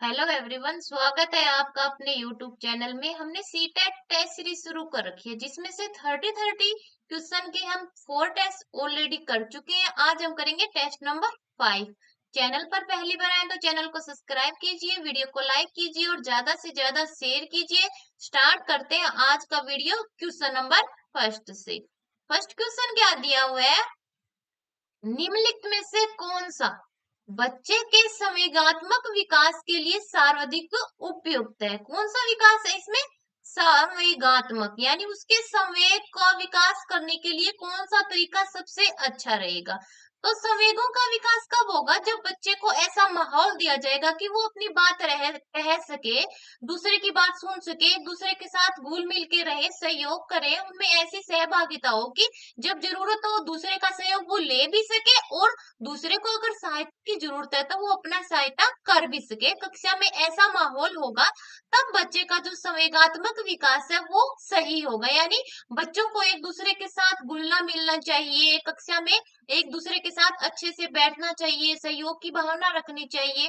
Hello everyone, स्वागत है आपका अपने यूट्यूब चैनल में। हमने सीटेट टेस्ट सीरीज शुरू कर रखी है जिसमें से 30 क्वेश्चन के हम 4 टेस्ट ऑलरेडी कर चुके हैं। आज हम करेंगे टेस्ट नंबर 5। चैनल पर पहली बार आए तो चैनल को सब्सक्राइब कीजिए, वीडियो को लाइक कीजिए और ज्यादा से ज्यादा शेयर कीजिए। स्टार्ट करते हैं आज का वीडियो क्वेश्चन नंबर फर्स्ट से। फर्स्ट क्वेश्चन क्या दिया हुआ है? निम्नलिखित में से कौन सा बच्चे के संवेगात्मक विकास के लिए सर्वाधिक उपयुक्त है? कौन सा विकास है इसमें? संवेगात्मक, यानी उसके संवेग का विकास करने के लिए कौन सा तरीका सबसे अच्छा रहेगा? तो संवेगों का विकास कब होगा? जब बच्चे को ऐसा माहौल दिया जाएगा कि वो अपनी बात कह सके, दूसरे की बात सुन सके, एक दूसरे के साथ घुल मिल के रहे, सहयोग करे, उनमें ऐसी सहभागिता हो कि जब जरूरत हो दूसरे का सहयोग वो ले भी सके और दूसरे को अगर सहायता की जरूरत है तो वो अपना सहायता कर भी सके। कक्षा में ऐसा माहौल होगा तब बच्चे का जो संवेगात्मक विकास है वो सही होगा। यानी बच्चों को एक दूसरे के साथ घुलना मिलना चाहिए, कक्षा में एक दूसरे के साथ अच्छे से बैठना चाहिए, सहयोग की भावना रखनी चाहिए।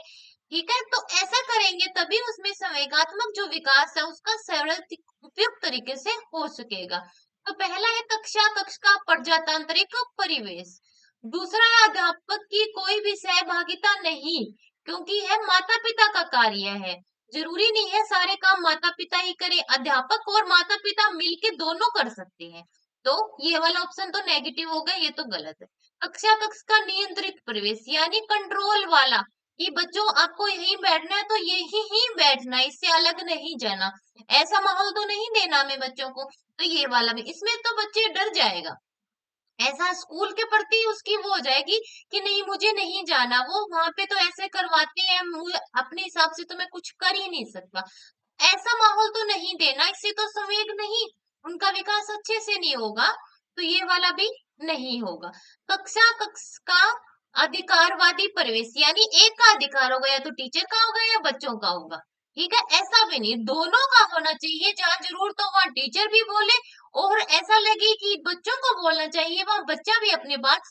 ठीक है, तो ऐसा करेंगे तभी उसमें संवेगात्मक जो विकास है उसका सरल उपयुक्त तरीके से हो सकेगा। तो पहला है कक्ष का प्रजातांत्रिक परिवेश। दूसरा है अध्यापक की कोई भी सहभागिता नहीं, क्योंकि यह माता पिता का कार्य है। जरूरी नहीं है सारे काम माता पिता ही करें, अध्यापक और माता पिता मिलके दोनों कर सकते हैं। तो ये वाला ऑप्शन तो नेगेटिव हो गया, ये तो गलत है। कक्ष का नियंत्रित परिवेश यानी कंट्रोल वाला, कि बच्चों आपको यहीं बैठना है तो यहीं ही बैठना है, इससे अलग नहीं जाना। ऐसा माहौल तो नहीं देना हमें बच्चों को। तो ये वाला भी, इसमें तो बच्चे डर जाएगा, ऐसा स्कूल के प्रति उसकी वो हो जाएगी कि नहीं मुझे नहीं जाना, वो वहां पे तो ऐसे करवाते हैं, अपने हिसाब से तो मैं कुछ कर ही नहीं सकता। ऐसा माहौल तो नहीं देना, इससे तो संवेग नहीं, उनका विकास अच्छे से नहीं होगा। तो ये वाला भी नहीं होगा। कक्ष का अधिकारवादी परिवेश, यानी एक का अधिकार होगा, या तो टीचर का होगा या बच्चों का होगा। ठीक है, ऐसा भी नहीं, दोनों का होना चाहिए। जहां जरूरत हो वहां टीचर भी बोले और ऐसा लगे कि बच्चों को बोलना चाहिए, वहां बच्चा भी अपनी बात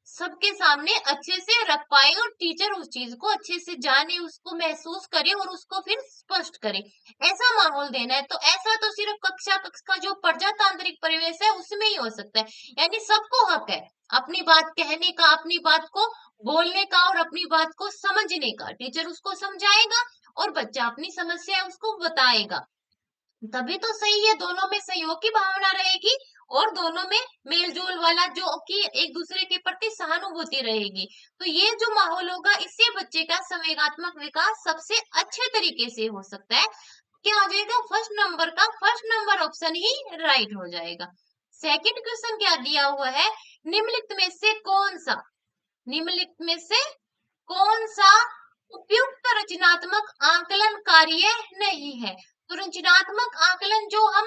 सबके सामने अच्छे से रख पाए और टीचर उस चीज को अच्छे से जाने, उसको महसूस करे और उसको फिर स्पष्ट करे। ऐसा माहौल देना है। तो ऐसा तो सिर्फ कक्ष का जो प्रजातांत्रिक परिवेश है उसमें ही हो सकता है। यानी सबको हक है अपनी बात कहने का, अपनी बात को बोलने का और अपनी बात को समझने का। टीचर उसको समझाएगा और बच्चा अपनी समस्या है उसको बताएगा, तभी तो सही है। दोनों में सहयोग की भावना रहेगी और दोनों में मेलजोल वाला, जो कि एक दूसरे के प्रति सहानुभूति रहेगी। तो ये जो माहौल होगा इससे बच्चे का संवेगात्मक विकास सबसे अच्छे तरीके से हो सकता है। क्या आ जाएगा? फर्स्ट नंबर ऑप्शन ही राइट हो जाएगा। सेकंड क्वेश्चन क्या दिया हुआ है? निम्नलिखित में से कौन सा, निम्नलिखित में से कौन सा उपयुक्त रचनात्मक आकलन कार्य नहीं है? तो रचनात्मक आकलन जो हम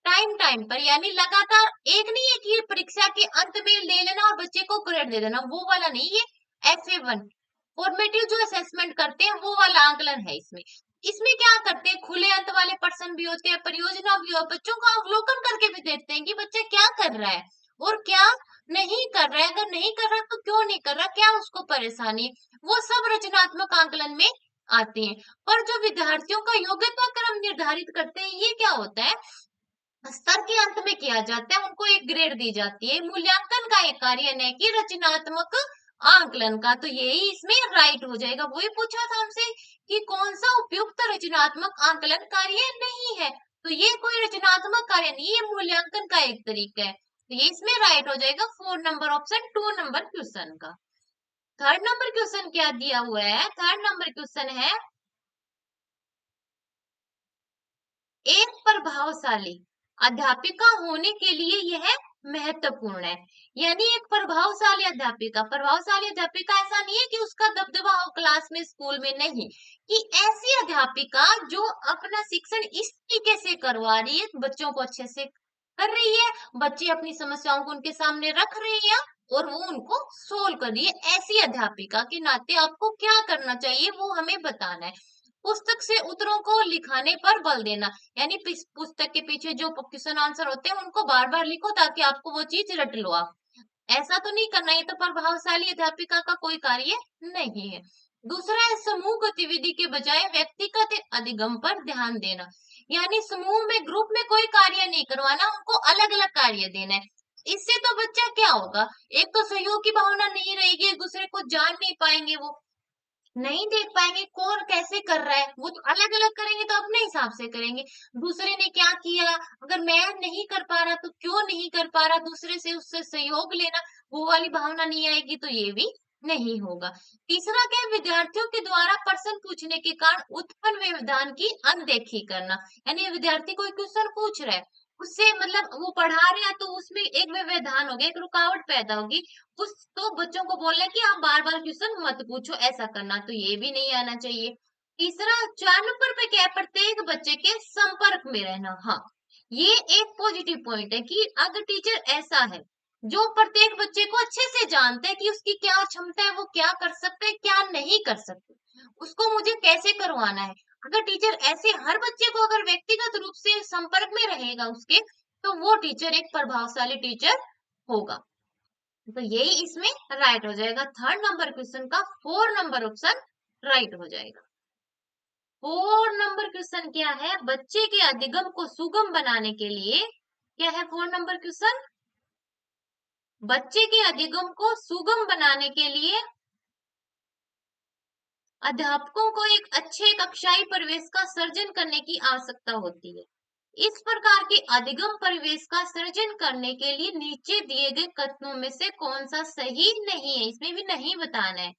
टाइम टाइम पर, यानी लगातार, एक नहीं है कि ये परीक्षा के अंत में ले लेना और बच्चे को ग्रेड दे देना, वो वाला नहीं। ये FA1 फॉर्मेटिव जो असेसमेंट करते हैं वो वाला आकलन है। इसमें इसमें क्या करते हैं, खुले अंत वाले पर्सन भी होते हैं, परियोजना भी हो, बच्चों का अवलोकन करके भी देखते हैं कि बच्चा क्या कर रहा है और क्या नहीं कर रहा है। अगर नहीं कर रहा तो क्यों नहीं कर रहा, क्या उसको परेशानी है, वो सब रचनात्मक आकलन में आते हैं। पर जो विद्यार्थियों का योग्यता क्रम निर्धारित करते हैं, ये क्या होता है, स्तर के अंत में किया जाता है, उनको एक ग्रेड दी जाती है। मूल्यांकन का एक कार्य है कि रचनात्मक आकलन का। तो यही इसमें राइट हो जाएगा। वही पूछा था हमसे कि कौन सा उपयुक्त रचनात्मक आकलन कार्य नहीं है। तो ये कोई रचनात्मक कार्य नहीं, ये मूल्यांकन का एक तरीका है। तो ये इसमें राइट हो जाएगा 4 नंबर ऑप्शन 2 नंबर क्वेश्चन का। थर्ड नंबर क्वेश्चन क्या दिया हुआ है? थर्ड नंबर क्वेश्चन है, एक प्रभावशाली अध्यापिका होने के लिए यह महत्वपूर्ण है। यानी एक प्रभावशाली अध्यापिका ऐसा नहीं है कि उसका दबदबा हो क्लास में, स्कूल में, नहीं, कि ऐसी अध्यापिका जो अपना शिक्षण इस तरीके से करवा रही है, बच्चों को अच्छे से कर रही है, बच्चे अपनी समस्याओं को उनके सामने रख रही है और वो उनको सोल्व कर रही है। ऐसी अध्यापिका के नाते आपको क्या करना चाहिए वो हमें बताना है। पुस्तक से उत्तरों को लिखाने पर बल देना, यानी पुस्तक के पीछे जो क्वेश्चन आंसर होते हैं उनको बार बार लिखो ताकि आपको वो चीज रट लो आप। ऐसा तो नहीं करना, ये तो प्रभावशाली अध्यापिका का कोई कार्य नहीं है। दूसरा है समूह गतिविधि के बजाय व्यक्तिगत अधिगम पर ध्यान देना। यानी समूह में ग्रुप में कोई कार्य नहीं करवाना, उनको अलग अलग कार्य देना है। इससे तो बच्चा क्या होगा, एक तो सहयोग की भावना नहीं रहेगी, एक दूसरे को जान नहीं पाएंगे, वो नहीं देख पाएंगे कौन कैसे कर रहा है, वो तो अलग अलग करेंगे तो अपने हिसाब से करेंगे। दूसरे ने क्या किया, अगर मैं नहीं कर पा रहा तो क्यों नहीं कर पा रहा, दूसरे से उससे सहयोग लेना, वो वाली भावना नहीं आएगी, तो ये भी नहीं होगा। तीसरा क्या है, विद्यार्थियों के द्वारा प्रश्न पूछने के कारण उत्पन्न व्यवधान की अनदेखी करना। यानी विद्यार्थी कोई क्वेश्चन पूछ रहा है, उससे मतलब वो पढ़ा रहे हैं तो उसमें एक व्यवधान हो गया, एक रुकावट पैदा होगी, उस तो बच्चों को बोलना है कि आप बार बार क्वेश्चन मत पूछो, ऐसा करना, तो ये भी नहीं आना चाहिए। तीसरा 4 नंबर पे क्या है, प्रत्येक बच्चे के संपर्क में रहना। हाँ, ये एक पॉजिटिव पॉइंट है कि अगर टीचर ऐसा है जो प्रत्येक बच्चे को अच्छे से जानता है कि उसकी क्या क्षमता है, वो क्या कर सकता है क्या नहीं कर सकते, उसको मुझे कैसे करवाना है। अगर टीचर ऐसे हर बच्चे को अगर व्यक्तिगत रूप से संपर्क में रहेगा उसके, तो वो टीचर एक प्रभावशाली टीचर होगा। तो यही इसमें राइट हो जाएगा। 3rd नंबर क्वेश्चन का 4 नंबर ऑप्शन राइट हो जाएगा। 4 नंबर क्वेश्चन क्या है, बच्चे के अधिगम को सुगम बनाने के लिए क्या है 4 नंबर क्वेश्चन, बच्चे के अधिगम को सुगम बनाने के लिए अध्यापकों को एक अच्छे कक्षाई परिवेश का सर्जन करने की आवश्यकता होती है। इस प्रकार के अधिगम परिवेश का सृजन करने के लिए नीचे दिए गए कथनों में से कौन सा सही नहीं है, इसमें भी नहीं बताना है।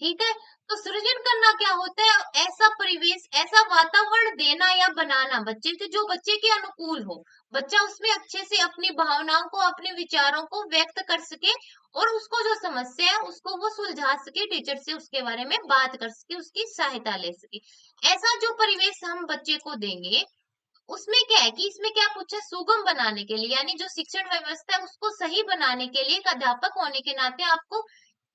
ठीक है, तो सृजन करना क्या होता है, ऐसा परिवेश ऐसा वातावरण देना या बनाना बच्चे के जो बच्चे के अनुकूल हो, बच्चा उसमें अच्छे से अपनी भावनाओं को अपने विचारों को व्यक्त कर सके, और उसको जो समस्या है उसको वो सुलझा सके, टीचर से उसके बारे में बात कर सके, उसकी सहायता ले सके। ऐसा जो परिवेश हम बच्चे को देंगे, उसमें क्या है कि इसमें क्या पूछा, सुगम बनाने के लिए, यानी जो शिक्षण व्यवस्था है उसको सही बनाने के लिए एक अध्यापक होने के नाते आपको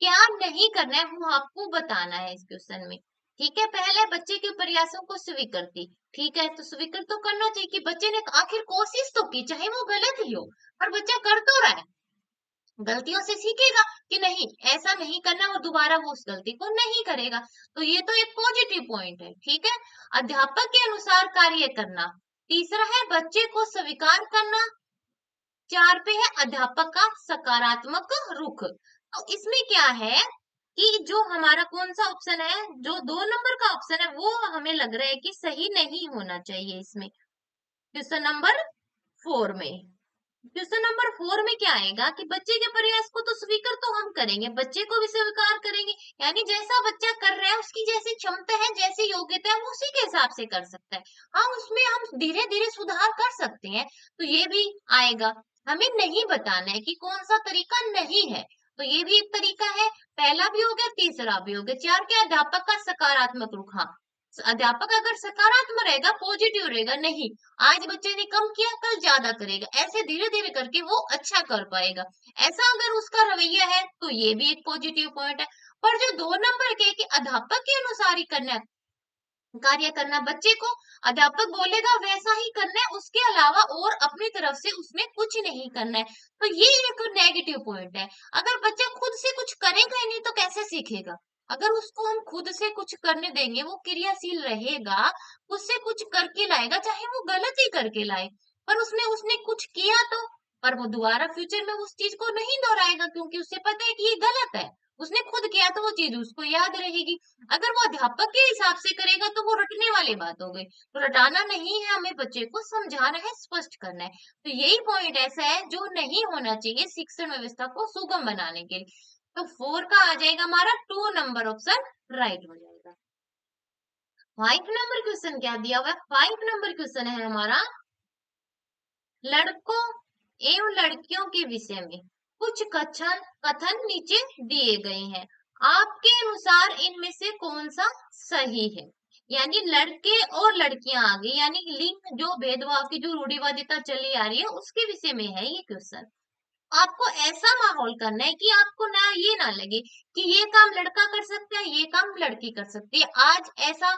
क्या नहीं करना है वो आपको बताना है इस क्वेश्चन में। ठीक है, पहले बच्चे के प्रयासों को स्वीकृति। ठीक है, तो स्वीकृत तो करना चाहिए कि बच्चे ने आखिर कोशिश तो की, चाहे वो गलत ही हो, पर बच्चा कर तो रहा है, गलतियों से सीखेगा कि नहीं ऐसा नहीं करना, और दोबारा वो उस गलती को नहीं करेगा। तो ये तो एक पॉजिटिव पॉइंट है। ठीक है, अध्यापक के अनुसार कार्य करना। तीसरा है बच्चे को स्वीकार करना। 4 पे है अध्यापक का सकारात्मक रुख। तो इसमें क्या है कि जो हमारा कौन सा ऑप्शन है, जो 2 नंबर का ऑप्शन है, वो हमें लग रहा है कि सही नहीं होना चाहिए इसमें, क्वेश्चन नंबर 4 में। क्वेश्चन नंबर 4 में क्या आएगा कि बच्चे के प्रयास को तो स्वीकार तो हम करेंगे, बच्चे को भी स्वीकार करेंगे, यानी जैसा बच्चा कर रहा है उसकी जैसी क्षमता है जैसी योग्यता है वो उसी के हिसाब से कर सकता है। हाँ, उसमें हम धीरे धीरे सुधार कर सकते हैं, तो ये भी आएगा। हमें नहीं बताना है कि कौन सा तरीका नहीं है, तो ये भी एक तरीका है। पहला भी हो गया, तीसरा भी हो गया। 4 के अध्यापक का सकारात्मक रुख। हाँ, अध्यापक अगर सकारात्मक रहेगा, पॉजिटिव रहेगा, नहीं आज बच्चे ने कम किया कल ज्यादा करेगा, ऐसे धीरे धीरे करके वो अच्छा कर पाएगा, ऐसा अगर उसका रवैया है तो ये भी एक पॉजिटिव पॉइंट है। पर जो 2 नंबर के कि अध्यापक के अनुसार ही करना है, कार्य करना, बच्चे को अध्यापक बोलेगा वैसा ही करना है, उसके अलावा और अपनी तरफ से उसमें कुछ नहीं करना है, तो ये एक नेगेटिव पॉइंट है। अगर बच्चा खुद से कुछ करेगा ही नहीं तो कैसे सीखेगा, अगर उसको हम खुद से कुछ करने देंगे वो क्रियाशील रहेगा, उससे कुछ करके लाएगा, चाहे वो गलत ही करके लाए, पर उसने उसने कुछ किया तो, पर वो दोबारा फ्यूचर में उस चीज को नहीं दोहराएगा क्योंकि उसे पता है कि ये गलत है, उसने खुद किया तो वो चीज उसको याद रहेगी। अगर वो अध्यापक के हिसाब से करेगा तो वो रटने वाली बात हो गई, तो रटाना नहीं है, हमें बच्चे को समझाना है, स्पष्ट करना है। तो यही पॉइंट ऐसा है जो नहीं होना चाहिए शिक्षण व्यवस्था को सुगम बनाने के लिए। तो 4 का आ जाएगा हमारा 2 नंबर ऑप्शन राइट हो जाएगा। 5 नंबर क्वेश्चन क्या दिया हुआ है, 5 नंबर क्वेश्चन है हमारा लड़कों एवं लड़कियों के विषय में कुछ कथन कथन नीचे दिए गए हैं, आपके अनुसार इनमें से कौन सा सही है। यानी लड़के और लड़कियां आ गई, यानी लिंग जो भेदभाव की जो रूढ़िवादिता चली आ रही है उसके विषय में है ये क्वेश्चन। आपको ऐसा माहौल करना है कि आपको ना ये ना लगे कि ये काम लड़का कर सकता है ये काम लड़की कर सकती है। आज ऐसा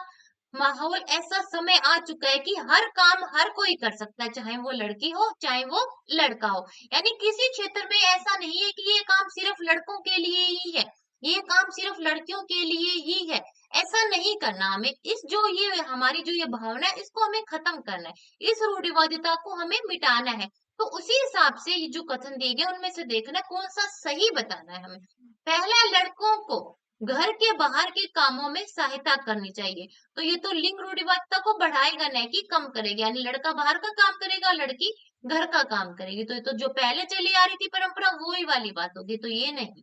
माहौल ऐसा समय आ चुका है कि हर काम हर कोई कर सकता है, चाहे वो लड़की हो चाहे वो लड़का हो। यानी किसी क्षेत्र में ऐसा नहीं है कि ये काम सिर्फ लड़कों के लिए ही है, ये काम सिर्फ लड़कियों के लिए ही है, ऐसा नहीं करना हमें। इस जो ये हमारी जो ये भावना है इसको हमें खत्म करना है, इस रूढ़िवादिता को हमें मिटाना है। तो उसी हिसाब से ये जो कथन दिए गए उनमें से देखना है कौन सा सही बताना है हमें। पहला, लड़कों को घर के बाहर के कामों में सहायता करनी चाहिए। तो ये तो लिंग रूढ़िवादिता को बढ़ाएगा नहीं कि कम करेगा, यानी लड़का बाहर का काम करेगा, लड़की घर का काम करेगी। तो ये तो जो पहले चली आ रही थी परंपरा वो ही वाली बात होगी, तो ये नहीं।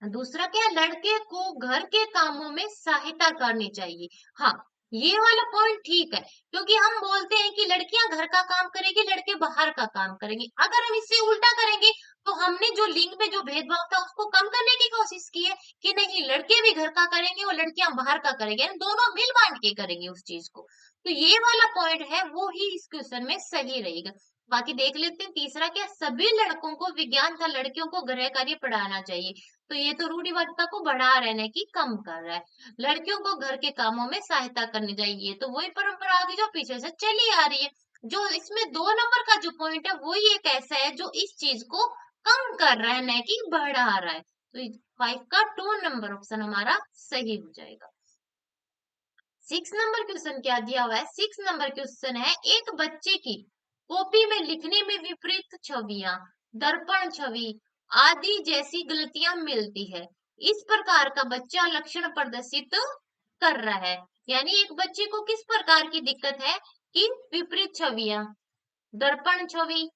दूसरा क्या है, लड़के को घर के कामों में सहायता करनी चाहिए। हाँ, ये वाला पॉइंट ठीक है, क्योंकि हम बोलते हैं कि लड़कियां घर का काम करेगी, लड़के बाहर का काम करेंगे। अगर हम इससे उल्टा करेंगे तो हमने जो लिंग में जो भेदभाव था उसको कम करने की कोशिश की है कि नहीं, लड़के भी घर का करेंगे और लड़कियां बाहर का करेंगे, यानी दोनों मिल बांट के करेंगे उस चीज को। तो ये वाला पॉइंट है वो ही इस क्वेश्चन में सही रहेगा। बाकी देख लेते हैं तीसरा क्या, सभी लड़कों को विज्ञान तथा लड़कियों को गृह कार्य पढ़ाना चाहिए। तो ये तो रूढ़िवादिता को बढ़ा रहने की कम कर रहा है। लड़कियों को घर के कामों में सहायता करनी चाहिए, तो वही परंपरा आगे जो पीछे से चली आ रही है। जो इसमें 2 नंबर का जो पॉइंट है वही एक ऐसा है जो इस चीज को कम कर रहा है, न कि बढ़ा रहा है। तो 5 का 2 नंबर ऑप्शन हमारा सही हो जाएगा। 6 नंबर क्वेश्चन क्या दिया हुआ है, 6 नंबर क्वेश्चन है, एक बच्चे की कॉपी में लिखने में विपरीत छवियां, दर्पण छवि आदि जैसी गलतियां मिलती है। इस प्रकार का बच्चा लक्षण प्रदर्शित कर रहा है। यानी एक बच्चे को किस प्रकार की दिक्कत है कि विपरीत छवियां, दर्पण छवि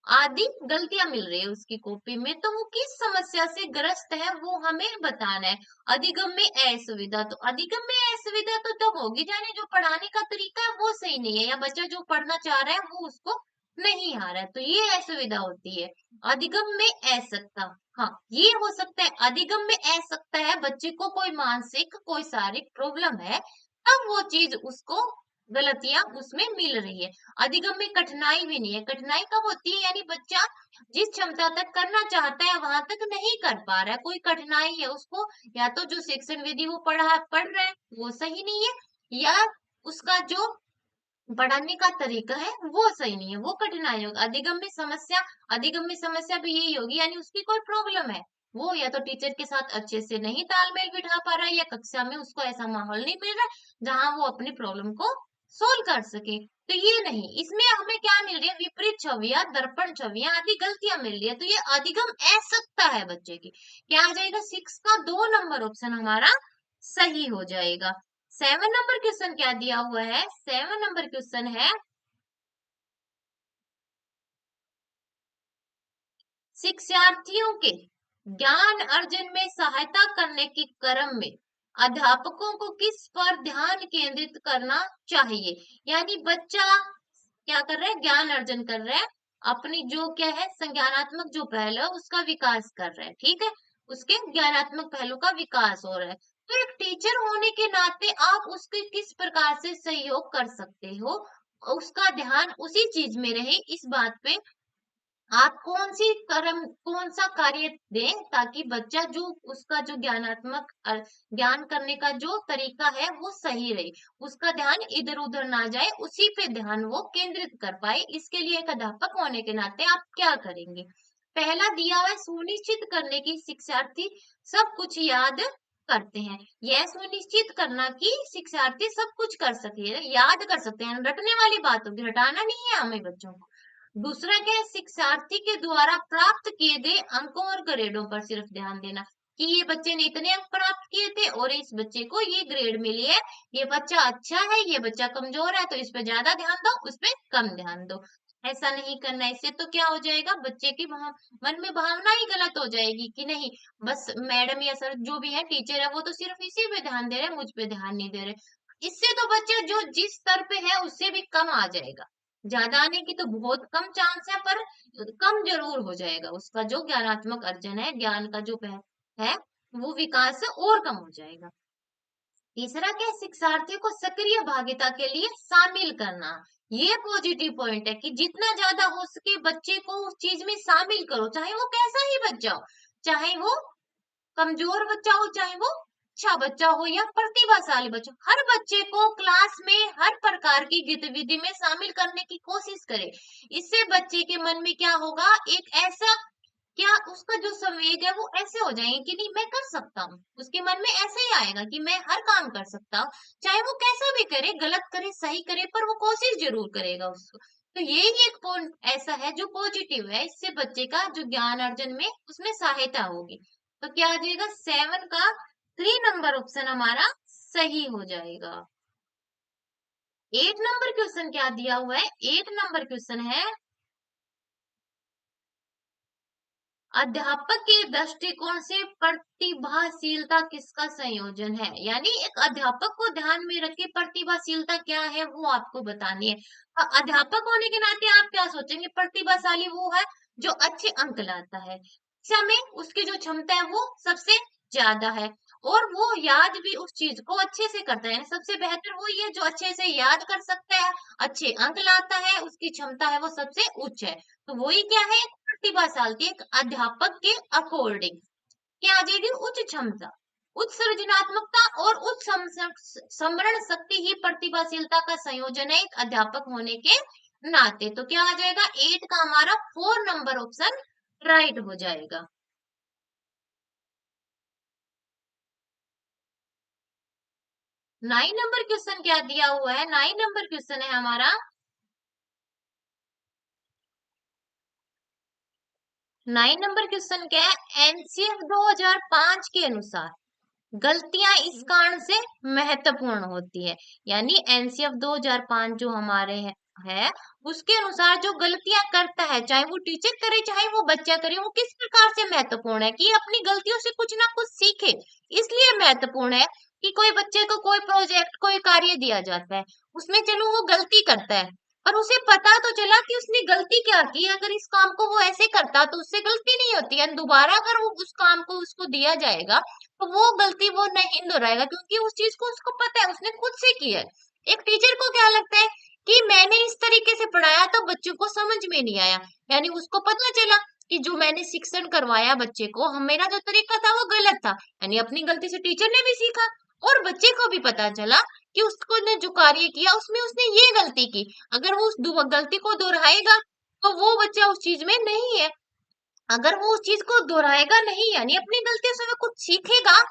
आदि गलतियां मिल रही है उसकी कॉपी में, तो वो किस समस्या से ग्रस्त है वो हमें बताना है। अधिगम में असुविधा, तो अधिगम में असुविधा तो तब होगी जाने जो पढ़ाने का तरीका है वो सही नहीं है, या बच्चा जो पढ़ना चाह रहा है वो उसको नहीं आ रहा है, तो ये असुविधा होती है। अधिगम में असक्ता, हाँ ये हो सकता है, अधिगम में असक्ता है बच्चे को कोई मानसिक कोई शारीरिक प्रॉब्लम है, तब वो चीज उसको गलतियां उसमें मिल रही है। अधिगम में कठिनाई भी नहीं है, कठिनाई कब होती है, यानी बच्चा जिस क्षमता तक करना चाहता है वहां तक नहीं कर पा रहा है, कोई कठिनाई है उसको, या तो जो शिक्षण विधि वो पढ़ रहा है वो सही नहीं है, या उसका जो पढ़ाने का तरीका है वो सही नहीं है, वो कठिनाई होगा। अधिगम में समस्या, अधिगम में समस्या भी यही होगी, यानी उसकी कोई प्रॉब्लम है, वो या तो टीचर के साथ अच्छे से नहीं तालमेल बिठा पा रहा है, या कक्षा में उसको ऐसा माहौल नहीं मिल रहा है जहां वो अपनी प्रॉब्लम को सोल्व कर सके। तो ये नहीं, इसमें हमें क्या मिल रही है, विपरीत छवियां, दर्पण छवियां आदि गलतियां मिल रही है, तो ये अधिगम असक्ता है बच्चे की। क्या आ जाएगा, 6 का 2 नंबर ऑप्शन हमारा सही हो जाएगा। 7 नंबर क्वेश्चन क्या दिया हुआ है, 7 नंबर क्वेश्चन है, शिक्षार्थियों के ज्ञान अर्जन में सहायता करने के क्रम में अध्यापकों को किस पर ध्यान केंद्रित करना चाहिए। यानी बच्चा क्या कर रहा है, ज्ञान अर्जन कर रहा है, अपनी जो क्या है संज्ञानात्मक जो पहलू है उसका विकास कर रहा है, ठीक है, उसके ज्ञानात्मक पहलू का विकास हो रहा है। तो एक टीचर होने के नाते आप उसके किस प्रकार से सहयोग कर सकते हो, उसका ध्यान उसी चीज में रहे, इस बात पे आप कौन सा कार्य दें ताकि बच्चा जो उसका जो ज्ञानात्मक ज्ञान करने का जो तरीका है वो सही रहे, उसका ध्यान इधर उधर ना जाए, उसी पे ध्यान वो केंद्रित कर पाए। इसके लिए एक अध्यापक होने के नाते आप क्या करेंगे। पहला दिया हुआ है, सुनिश्चित करने की शिक्षार्थी सब कुछ याद करते हैं। यह सुनिश्चित करना कि शिक्षार्थी सब कुछ कर सके, याद कर सकते हैं, रटने वाली बात होगी, रटाना नहीं है हमें बच्चों को। दूसरा क्या है, शिक्षार्थी के द्वारा प्राप्त किए गए अंकों और ग्रेडों पर सिर्फ ध्यान देना कि ये बच्चे ने इतने अंक प्राप्त किए थे और इस बच्चे को ये ग्रेड मिली है, ये बच्चा अच्छा है, ये बच्चा कमजोर है, तो इस पे ज्यादा ध्यान दो, उस पे कम ध्यान दो। ऐसा नहीं करना, इससे तो क्या हो जाएगा, बच्चे की मन में भावना ही गलत हो जाएगी कि नहीं, बस मैडम या सर जो भी है टीचर है वो तो सिर्फ इसी पे ध्यान दे रहे हैं, मुझ पे ध्यान नहीं दे रहे। इससे तो बच्चा जो जिस स्तर पे है उससे भी कम आ जाएगा, ज्यादा आने की तो बहुत कम चांस है, पर कम जरूर हो जाएगा, उसका जो ज्ञानात्मक अर्जन है, ज्ञान का जो है वो विकास और कम हो जाएगा। तीसरा क्या, शिक्षार्थियों को सक्रिय भागीदारी के लिए शामिल करना। ये पॉजिटिव पॉइंट है कि जितना ज्यादा हो सके बच्चे को उस चीज में शामिल करो, चाहे वो कैसा ही बच्चा हो, चाहे वो कमजोर बच्चा हो, चाहे वो अच्छा बच्चा हो या प्रतिभाशाली बच्चा, हर बच्चे को क्लास में हर प्रकार की गतिविधि में शामिल करने की कोशिश करें। इससे बच्चे के मन में क्या होगा, एक ऐसा क्या उसका जो संवेग है वो ऐसे हो जाएंगे कि नहीं मैं कर सकता हूँ, उसके मन में ऐसे ही आएगा कि मैं हर काम कर सकता हूँ, चाहे वो कैसा भी करे, गलत करे सही करे, पर वो कोशिश जरूर करेगा उसको। तो यही एक पॉइंट ऐसा है जो पॉजिटिव है, इससे बच्चे का जो ज्ञान अर्जन में उसमें सहायता होगी। तो क्या आ जाएगा, 7 का 3 नंबर ऑप्शन हमारा सही हो जाएगा। 8 नंबर क्वेश्चन क्या दिया हुआ है, 8 नंबर क्वेश्चन है, अध्यापक के दृष्टिकोण से प्रतिभाशीलता किसका संयोजन है। यानी एक अध्यापक को ध्यान में रख के प्रतिभाशीलता क्या है वो आपको बतानी है। अध्यापक होने के नाते आप क्या सोचेंगे, प्रतिभाशाली वो है जो अच्छे अंक लाता है, शिक्षा में उसकी जो क्षमता है वो सबसे ज्यादा है, और वो याद भी उस चीज को अच्छे से करता है। यानी सबसे बेहतर वो ये जो अच्छे से याद कर सकता है, अच्छे अंक लाता है, उसकी क्षमता है वो सबसे उच्च है। तो वही क्या है, प्रतिभाशाली एक अध्यापक के अकॉर्डिंग क्या आ जाएगी, उच्च क्षमता, उच्च सृजनात्मकता और उच्च स्मरण शक्ति ही प्रतिभाशीलता का संयोजन है एक अध्यापक होने के नाते। तो क्या आ जाएगा, 8 का हमारा 4 नंबर ऑप्शन राइट हो जाएगा। 9 नंबर क्वेश्चन क्या दिया हुआ है, 9 नंबर क्वेश्चन है हमारा, 9 नंबर क्वेश्चन क्या है, एनसीएफ 2005 के अनुसार गलतियां इस कारण से महत्वपूर्ण होती है। यानी एनसीएफ 2005 जो हमारे है उसके अनुसार जो गलतियां करता है, चाहे वो टीचर करे चाहे वो बच्चा करे, वो किस प्रकार से महत्वपूर्ण है कि अपनी गलतियों से कुछ ना कुछ सीखे। इसलिए महत्वपूर्ण है कि कोई बच्चे को कोई प्रोजेक्ट कोई कार्य दिया जाता है, उसमें चलो वो गलती करता है, पर उसे पता तो चला कि उसने गलती क्या की। अगर इस काम को वो ऐसे करता तो उससे गलती नहीं होती है, दोबारा अगर वो उस काम को उसको दिया जाएगा तो वो गलती वो नहीं दोहराएगा, क्योंकि उस चीज को उसको पता है, उसने खुद से की है। एक टीचर को क्या लगता है कि मैंने इस तरीके से पढ़ाया तो बच्चों को समझ में नहीं आया, यानी उसको पता चला कि जो मैंने शिक्षण करवाया बच्चे को, हम मेरा जो तरीका था वो गलत था, यानी अपनी गलती से टीचर ने भी सीखा, और बच्चे को भी पता चला कि उसको ने जो कार्य किया उसमें उसने ये गलती की। अगर वो उस गलती को दोहराएगा तो वो बच्चा उस चीज में नहीं है, अगर वो उस चीज को दोहराएगा नहीं यानी अपनी गलतियों से वो कुछ सीखेगा,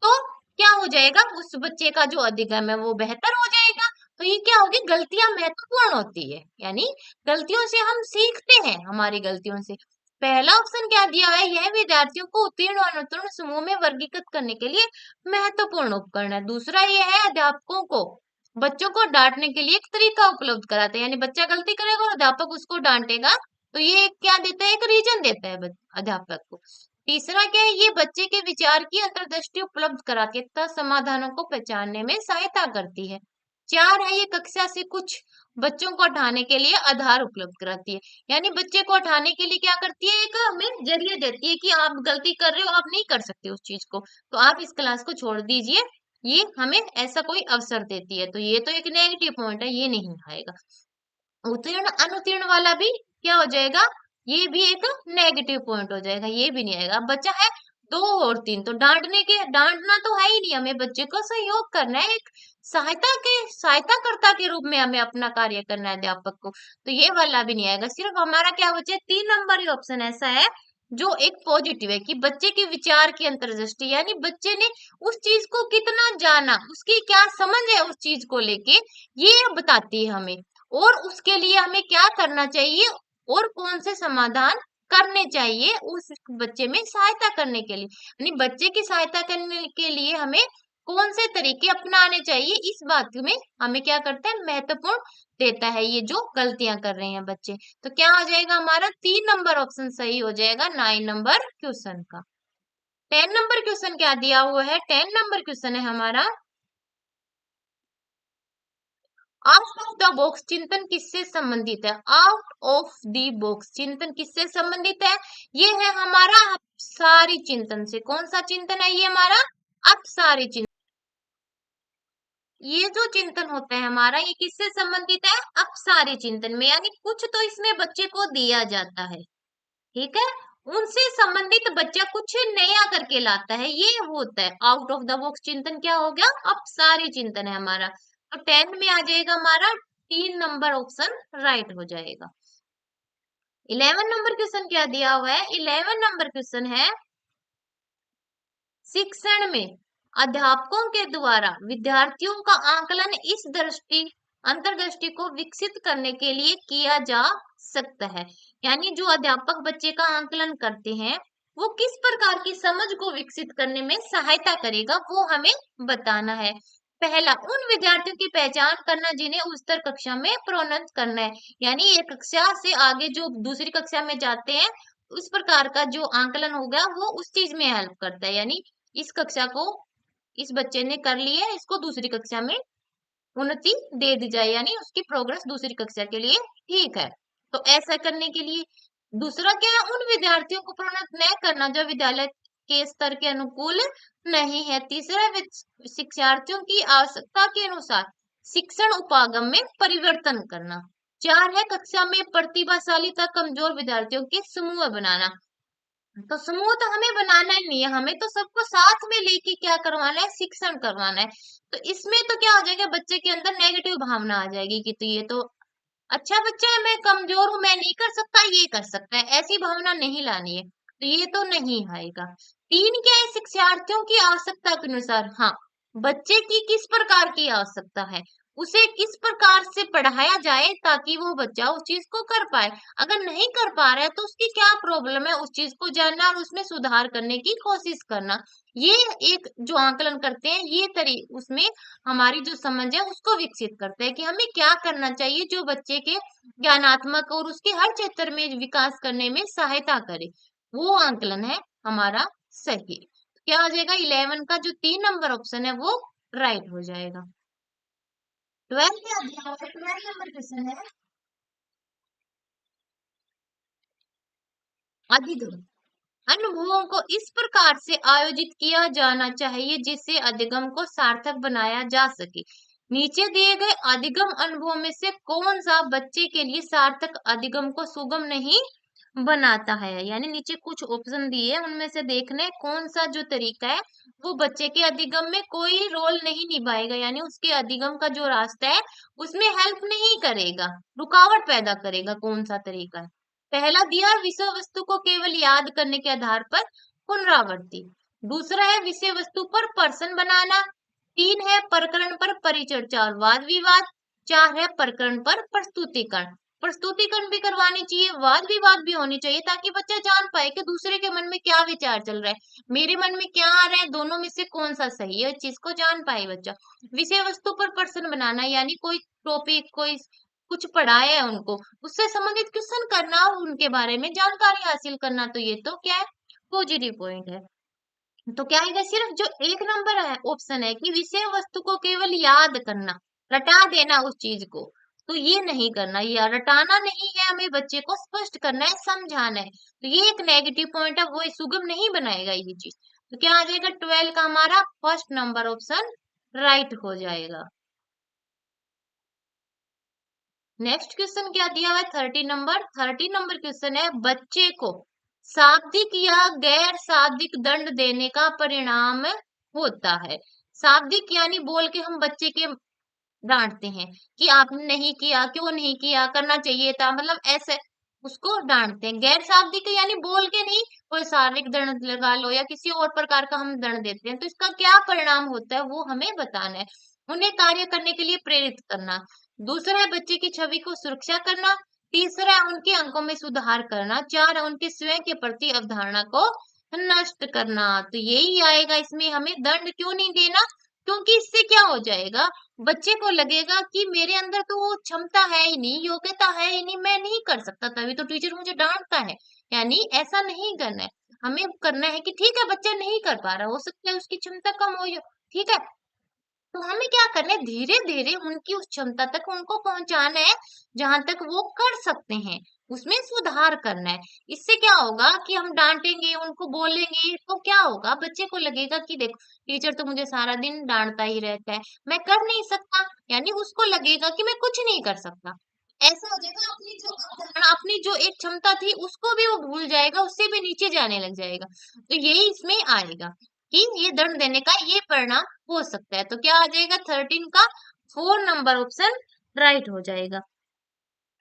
तो क्या हो जाएगा, उस बच्चे का जो अधिगम है वो बेहतर हो जाएगा। तो ये क्या होगी, गलतियां महत्वपूर्ण होती है, यानी गलतियों से हम सीखते हैं, हमारी गलतियों से। पहला ऑप्शन क्या दिया है, यह विद्यार्थियों को उत्तीर्ण और अनुत्तीर्ण समूह में वर्गीकृत करने के लिए महत्वपूर्ण उपकरण है। दूसरा ये है, अध्यापकों को बच्चों को डांटने के लिए एक तरीका उपलब्ध कराते हैं, यानी बच्चा गलती करेगा और अध्यापक उसको डांटेगा, तो ये क्या देता है, एक रीजन देता है अध्यापक को। तीसरा क्या है, ये बच्चे के विचार की अंतर्दृष्टि उपलब्ध कराती है तथा समाधानों को पहचानने में सहायता करती है। चार है, ये कक्षा से कुछ बच्चों को हटाने के लिए आधार उपलब्ध कराती है, यानी बच्चे को हटाने के लिए क्या करती है, एक हमें जरिए देती है कि आप गलती कर रहे हो, आप नहीं कर सकते उस चीज को, तो आप इस क्लास को छोड़ दीजिए, ये हमें ऐसा कोई अवसर देती है। तो ये तो एक नेगेटिव पॉइंट है, ये नहीं आएगा। उत्तीर्ण अनुत्तीर्ण वाला भी क्या हो जाएगा, ये भी एक नेगेटिव पॉइंट हो जाएगा, ये भी नहीं आएगा। अब बच्चा है 2 और 3, तो डांटना तो है ही नहीं, हमें बच्चे को सहयोग करना है, एक सहायताकर्ता के रूप में हमें अपना कार्य करना है अध्यापक को, तो ये वाला भी नहीं आएगा। सिर्फ हमारा क्या बचे, 3 नंबर ही ऑप्शन ऐसा है जो एक पॉजिटिव है कि बच्चे के विचार की अंतर्दृष्टि, यानी बच्चे ने उस चीज को कितना जाना, उसकी क्या समझ है उस चीज को लेके, ये बताती है हमें, और उसके लिए हमें क्या करना चाहिए और कौन से समाधान करने चाहिए उस बच्चे में सहायता करने के लिए, यानी बच्चे की सहायता करने के लिए हमें कौन से तरीके अपनाने चाहिए, इस बात में हमें क्या करता है, महत्वपूर्ण देता है ये जो गलतियां कर रहे हैं बच्चे। तो क्या हो जाएगा हमारा, 3 नंबर ऑप्शन सही हो जाएगा 9 नंबर क्वेश्चन का। 10 नंबर क्वेश्चन क्या दिया हुआ है, 10 नंबर क्वेश्चन है हमारा, आउट ऑफ द बॉक्स चिंतन किससे संबंधित है। आउट ऑफ द बॉक्स चिंतन किससे संबंधित है, ये है हमारा अपसारी चिंतन से। कौन सा चिंतन है ये हमारा, अपसारी चिंतन। ये जो चिंतन होता है हमारा, ये किससे संबंधित है, अपसारी चिंतन में, यानी कुछ तो इसमें बच्चे को दिया जाता है, ठीक है, उनसे संबंधित बच्चा कुछ नया करके लाता है, ये होता है आउट ऑफ द बॉक्स चिंतन। क्या हो गया, अपसारी चिंतन है हमारा। तो 10 में आ जाएगा हमारा 3 नंबर ऑप्शन राइट हो जाएगा। 11 नंबर क्वेश्चन क्या दिया हुआ है? 11 नंबर क्वेश्चन है, शिक्षण में अध्यापकों के द्वारा विद्यार्थियों का आकलन इस दृष्टि अंतर्दृष्टि को विकसित करने के लिए किया जा सकता है। यानी जो अध्यापक बच्चे का आकलन करते हैं वो किस प्रकार की समझ को विकसित करने में सहायता करेगा, वो हमें बताना है। पहला, उन विद्यार्थियों की पहचान करना जिन्हें उच्चतर कक्षा में प्रोन्नत करना है। यानी एक कक्षा से आगे जो दूसरी कक्षा में जाते हैं उस प्रकार का जो आकलन होगा वो उस चीज में हेल्प करता है। यानी इस कक्षा को इस बच्चे ने कर ली है, इसको दूसरी कक्षा में उन्नति दे दी जाए, यानी उसकी प्रोग्रेस दूसरी कक्षा के लिए ठीक है। तो ऐसा करने के लिए दूसरा क्या है, उन विद्यार्थियों को प्रोन्नत न करना जो विद्यालय के स्तर के अनुकूल नहीं है। तीसरा, शिक्षार्थियों की आवश्यकता के अनुसार शिक्षण उपागम में परिवर्तन करना। चार है, कक्षा में प्रतिभाशाली तथा कमजोर विद्यार्थियों के समूह बनाना। तो समूह तो हमें बनाना ही नहीं है, हमें तो सबको साथ में लेके क्या करवाना है, शिक्षण करवाना है। तो इसमें तो क्या हो जाएगा, बच्चे के अंदर नेगेटिव भावना आ जाएगी कि तो ये तो अच्छा बच्चा है, मैं कमजोर हूं, मैं नहीं कर सकता, ये कर सकता है, ऐसी भावना नहीं लानी है। तो ये तो नहीं आएगा। तीन क्या है, शिक्षार्थियों की आवश्यकता के अनुसार। हाँ, बच्चे की किस प्रकार की आवश्यकता है, उसे किस प्रकार से पढ़ाया जाए ताकि वो बच्चा उस चीज को कर पाए। अगर नहीं कर पा रहा है तो उसकी क्या प्रॉब्लम है, उस चीज को जानना और उसमें सुधार करने की कोशिश करना। ये एक जो आकलन करते हैं ये उसमें हमारी जो समझ है उसको विकसित करते हैं कि हमें क्या करना चाहिए जो बच्चे के ज्ञानात्मक और उसके हर क्षेत्र में विकास करने में सहायता करे, वो आकलन है हमारा सही। क्या आ जाएगा, 11 का जो 3 नंबर ऑप्शन है वो राइट हो जाएगा। 12 क्या दिया हुआ है, 12 नंबर क्वेश्चन है, अधिगम अनुभवों को इस प्रकार से आयोजित किया जाना चाहिए जिससे अधिगम को सार्थक बनाया जा सके। नीचे दिए गए अधिगम अनुभवों में से कौन सा बच्चे के लिए सार्थक अधिगम को सुगम नहीं बनाता है। यानी नीचे कुछ ऑप्शन दिए हैं, उनमें से देखना है कौन सा जो तरीका है वो बच्चे के अधिगम में कोई रोल नहीं निभाएगा, यानी उसके अधिगम का जो रास्ता है उसमें हेल्प नहीं करेगा, रुकावट पैदा करेगा, कौन सा तरीका है। पहला दिया है, विषय वस्तु को केवल याद करने के आधार पर पुनरावृत्ति। दूसरा है विषय वस्तु पर प्रश्न बनाना। तीन है प्रकरण पर परिचर्चा और वाद विवाद। चार है प्रकरण पर प्रस्तुतिकरण। प्रस्तुतिकरण भी करवानी चाहिए, वाद विवाद भी होनी चाहिए ताकि बच्चा जान पाए कि दूसरे के मन में क्या विचार चल रहा है, मेरे मन में क्या आ रहा है, दोनों में से कौन सा सही है, इस चीज को जान पाए बच्चा। विषय वस्तु पर प्रश्न बनाना यानी कोई टॉपिक कोई कुछ पढ़ाया है उनको, उससे संबंधित क्वेश्चन करना और उनके बारे में जानकारी हासिल करना, तो ये तो क्या है, पॉजिटिव पॉइंट है। तो क्या है, सिर्फ जो 1 नंबर है ऑप्शन है कि विषय वस्तु को केवल याद करना, रटा देना उस चीज को, तो ये नहीं करना, या रटाना नहीं है, हमें बच्चे को स्पष्ट करना है, समझाना है, तो ये एक नेगेटिव पॉइंट है, वो सुगम नहीं बनाएगा ये चीज। तो क्या आ जाएगा, 12 का हमारा फर्स्ट नंबर ऑप्शन राइट हो जाएगा। नेक्स्ट क्वेश्चन क्या दिया हुआ है, 30 नंबर। 30 नंबर क्वेश्चन है, बच्चे को शाब्दिक या गैर शाब्दिक दंड देने का परिणाम होता है। शाब्दिक यानी बोल के हम बच्चे के डांटते हैं कि आपने नहीं किया, क्यों नहीं किया, करना चाहिए था, मतलब ऐसे उसको डांटते हैं। गैर शाब्दिक यानी बोल के नहीं, कोई शारीरिक दंड लगा लो या किसी और प्रकार का हम दंड देते हैं, तो इसका क्या परिणाम होता है वो हमें बताना है। उन्हें कार्य करने के लिए प्रेरित करना। दूसरा है बच्चे की छवि को सुरक्षा करना। तीसरा है उनके अंकों में सुधार करना। चार है उनके स्वयं के प्रति अवधारणा को नष्ट करना। तो यही आएगा इसमें, हमें दंड क्यों नहीं देना, क्योंकि इससे क्या हो जाएगा, बच्चे को लगेगा कि मेरे अंदर तो वो क्षमता है ही नहीं, योग्यता है ही नहीं, मैं नहीं कर सकता, तभी तो टीचर मुझे डांटता है। यानी ऐसा नहीं करना है, हमें करना है कि ठीक है बच्चा नहीं कर पा रहा, हो सकता है उसकी क्षमता कम हो, ठीक है, तो हमें क्या करना है, धीरे धीरे उनकी उस क्षमता तक उनको पहुंचाना है जहां तक वो कर सकते हैं, उसमें सुधार करना है। इससे क्या होगा कि हम डांटेंगे उनको बोलेंगे तो क्या होगा, बच्चे को लगेगा कि देखो टीचर तो मुझे सारा दिन डांटता ही रहता है, मैं कर नहीं सकता, यानी उसको लगेगा कि मैं कुछ नहीं कर सकता। ऐसा हो जाएगा, अपनी जो अवधारणा अपनी जो एक क्षमता थी उसको भी वो भूल जाएगा, उससे भी नीचे जाने लग जाएगा। तो यही इसमें आएगा कि ये दंड देने का ये परिणाम हो सकता है। तो क्या आ जाएगा, 13 का 4 नंबर ऑप्शन राइट हो जाएगा।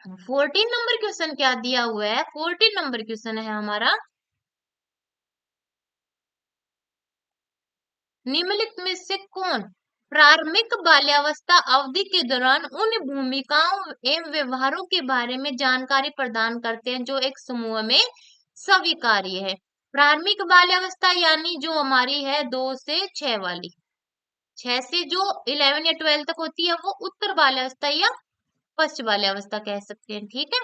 14 नंबर क्वेश्चन क्या दिया हुआ है? 14 नंबर क्वेश्चन है हमारा, निम्नलिखित में से कौन प्रारंभिक बाल्यावस्था अवधि के दौरान उन भूमिकाओं एवं व्यवहारों के बारे में जानकारी प्रदान करते हैं जो एक समूह में स्वीकार्य है? प्रारंभिक बाल्यावस्था यानी जो हमारी है 2 से 6 वाली, 6 से जो 11 या 12 तक होती है वो उत्तर बाल्यावस्था या पश्च बाल्यावस्था कह सकते हैं, ठीक है।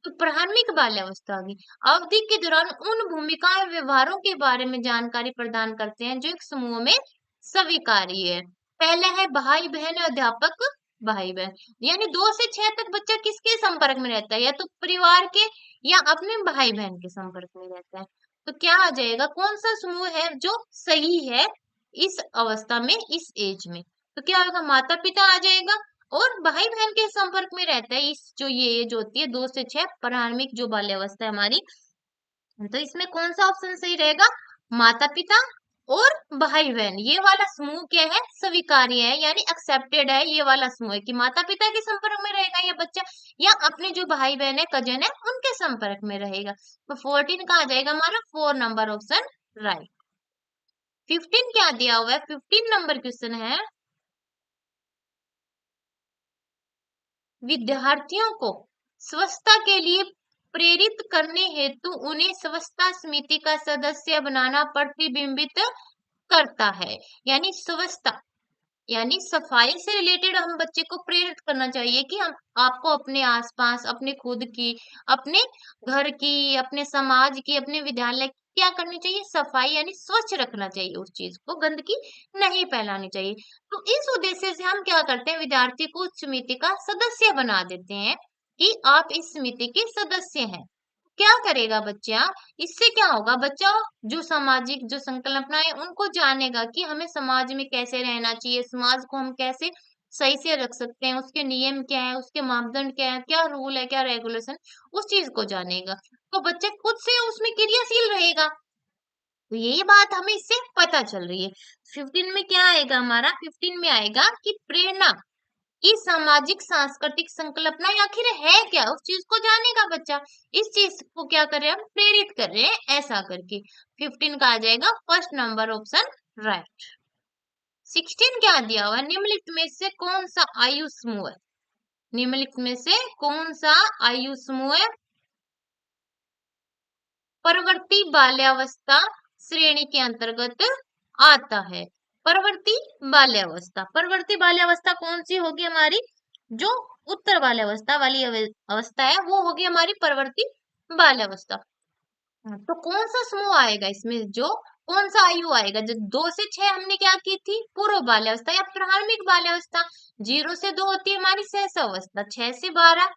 तो प्रारंभिक बाल्यावस्था होगी, अवधि के दौरान उन भूमिकाओं व्यवहारों के बारे में जानकारी प्रदान करते हैं जो एक समूह में स्वीकार्य है। पहला है भाई बहन और अध्यापक, भाई बहन, यानी 2 से 6 तक बच्चा किसके संपर्क में रहता है? या तो परिवार के या अपने भाई बहन के संपर्क में रहता है। तो क्या आ जाएगा, कौन सा समूह है जो सही है इस अवस्था में, इस एज में? तो क्या होगा, माता पिता आ जाएगा और भाई बहन के संपर्क में रहता है इस जो ये एज होती है 2 से 6 प्रारंभिक जो बाल्यावस्था है हमारी। तो इसमें कौन सा ऑप्शन सही रहेगा? माता पिता और भाई बहन, ये वाला समूह क्या है, स्वीकार्य है यानी एक्सेप्टेड है, ये वाला समूह है कि माता पिता के संपर्क में रहेगा ये बच्चा या अपने जो भाई बहन है, कजन है, उनके संपर्क में रहेगा। तो 14 का आ जाएगा हमारा 4 नंबर ऑप्शन राइट। 15 क्या दिया हुआ है? 15 नंबर क्वेश्चन है, विद्यार्थियों को स्वच्छता के लिए प्रेरित करने हेतु उन्हें स्वच्छता समिति का सदस्य बनाना प्रतिबिंबित करता है। यानी स्वच्छता यानी सफाई से रिलेटेड हम बच्चे को प्रेरित करना चाहिए कि हम आपको अपने आसपास, अपने खुद की, अपने घर की, अपने समाज की, अपने विद्यालय की क्या करनी चाहिए, सफाई यानी स्वच्छ रखना चाहिए, उस चीज को गंदगी नहीं फैलानी चाहिए। तो इस उद्देश्य से हम क्या करते हैं, विद्यार्थी को उस समिति का सदस्य बना देते हैं कि आप इस समिति के सदस्य हैं। क्या करेगा बच्चा, इससे क्या होगा, बच्चा जो सामाजिक जो संकल्पनाएं उनको जानेगा कि हमें समाज में कैसे रहना चाहिए, समाज को हम कैसे सही से रख सकते हैं, उसके नियम क्या है, उसके मापदंड क्या है, क्या रूल है, क्या रेगुलेशन, उस चीज को जानेगा। तो बच्चा खुद से उसमें क्रियाशील रहेगा। तो यही बात हमें इससे पता चल रही है। 15 में क्या आएगा हमारा, 15 में आएगा कि प्रेरणा की सामाजिक सांस्कृतिक संकल्पना आखिर है क्या, उस चीज को जानेगा बच्चा। इस चीज को क्या कर रहे हैं, हम प्रेरित कर रहे हैं ऐसा करके। 15 का आ जाएगा फर्स्ट नंबर ऑप्शन राइट। 16 क्या दिया हुआ है, निम्नलिखित में से कौन सा आयु समूह है? निम्नलिखित में से कौन सा आयु समूह है परवर्ती बाल्यावस्था श्रेणी के अंतर्गत आता है? परवर्ती बाल्यावस्था, परवर्ती बाल्यावस्था कौन सी होगी हमारी, जो उत्तर बाल्यावस्था वाली अवस्था है वो होगी हमारी परवर्ती बाल्यावस्था। तो कौन सा समूह आएगा इसमें, जो कौन सा आयु आएगा, जो 2 से 6 हमने क्या की थी, पूर्व बाल्यावस्था या प्रारंभिक बाल्यावस्था। 0 से 2 होती है हमारी शैशवावस्था, 6 से 12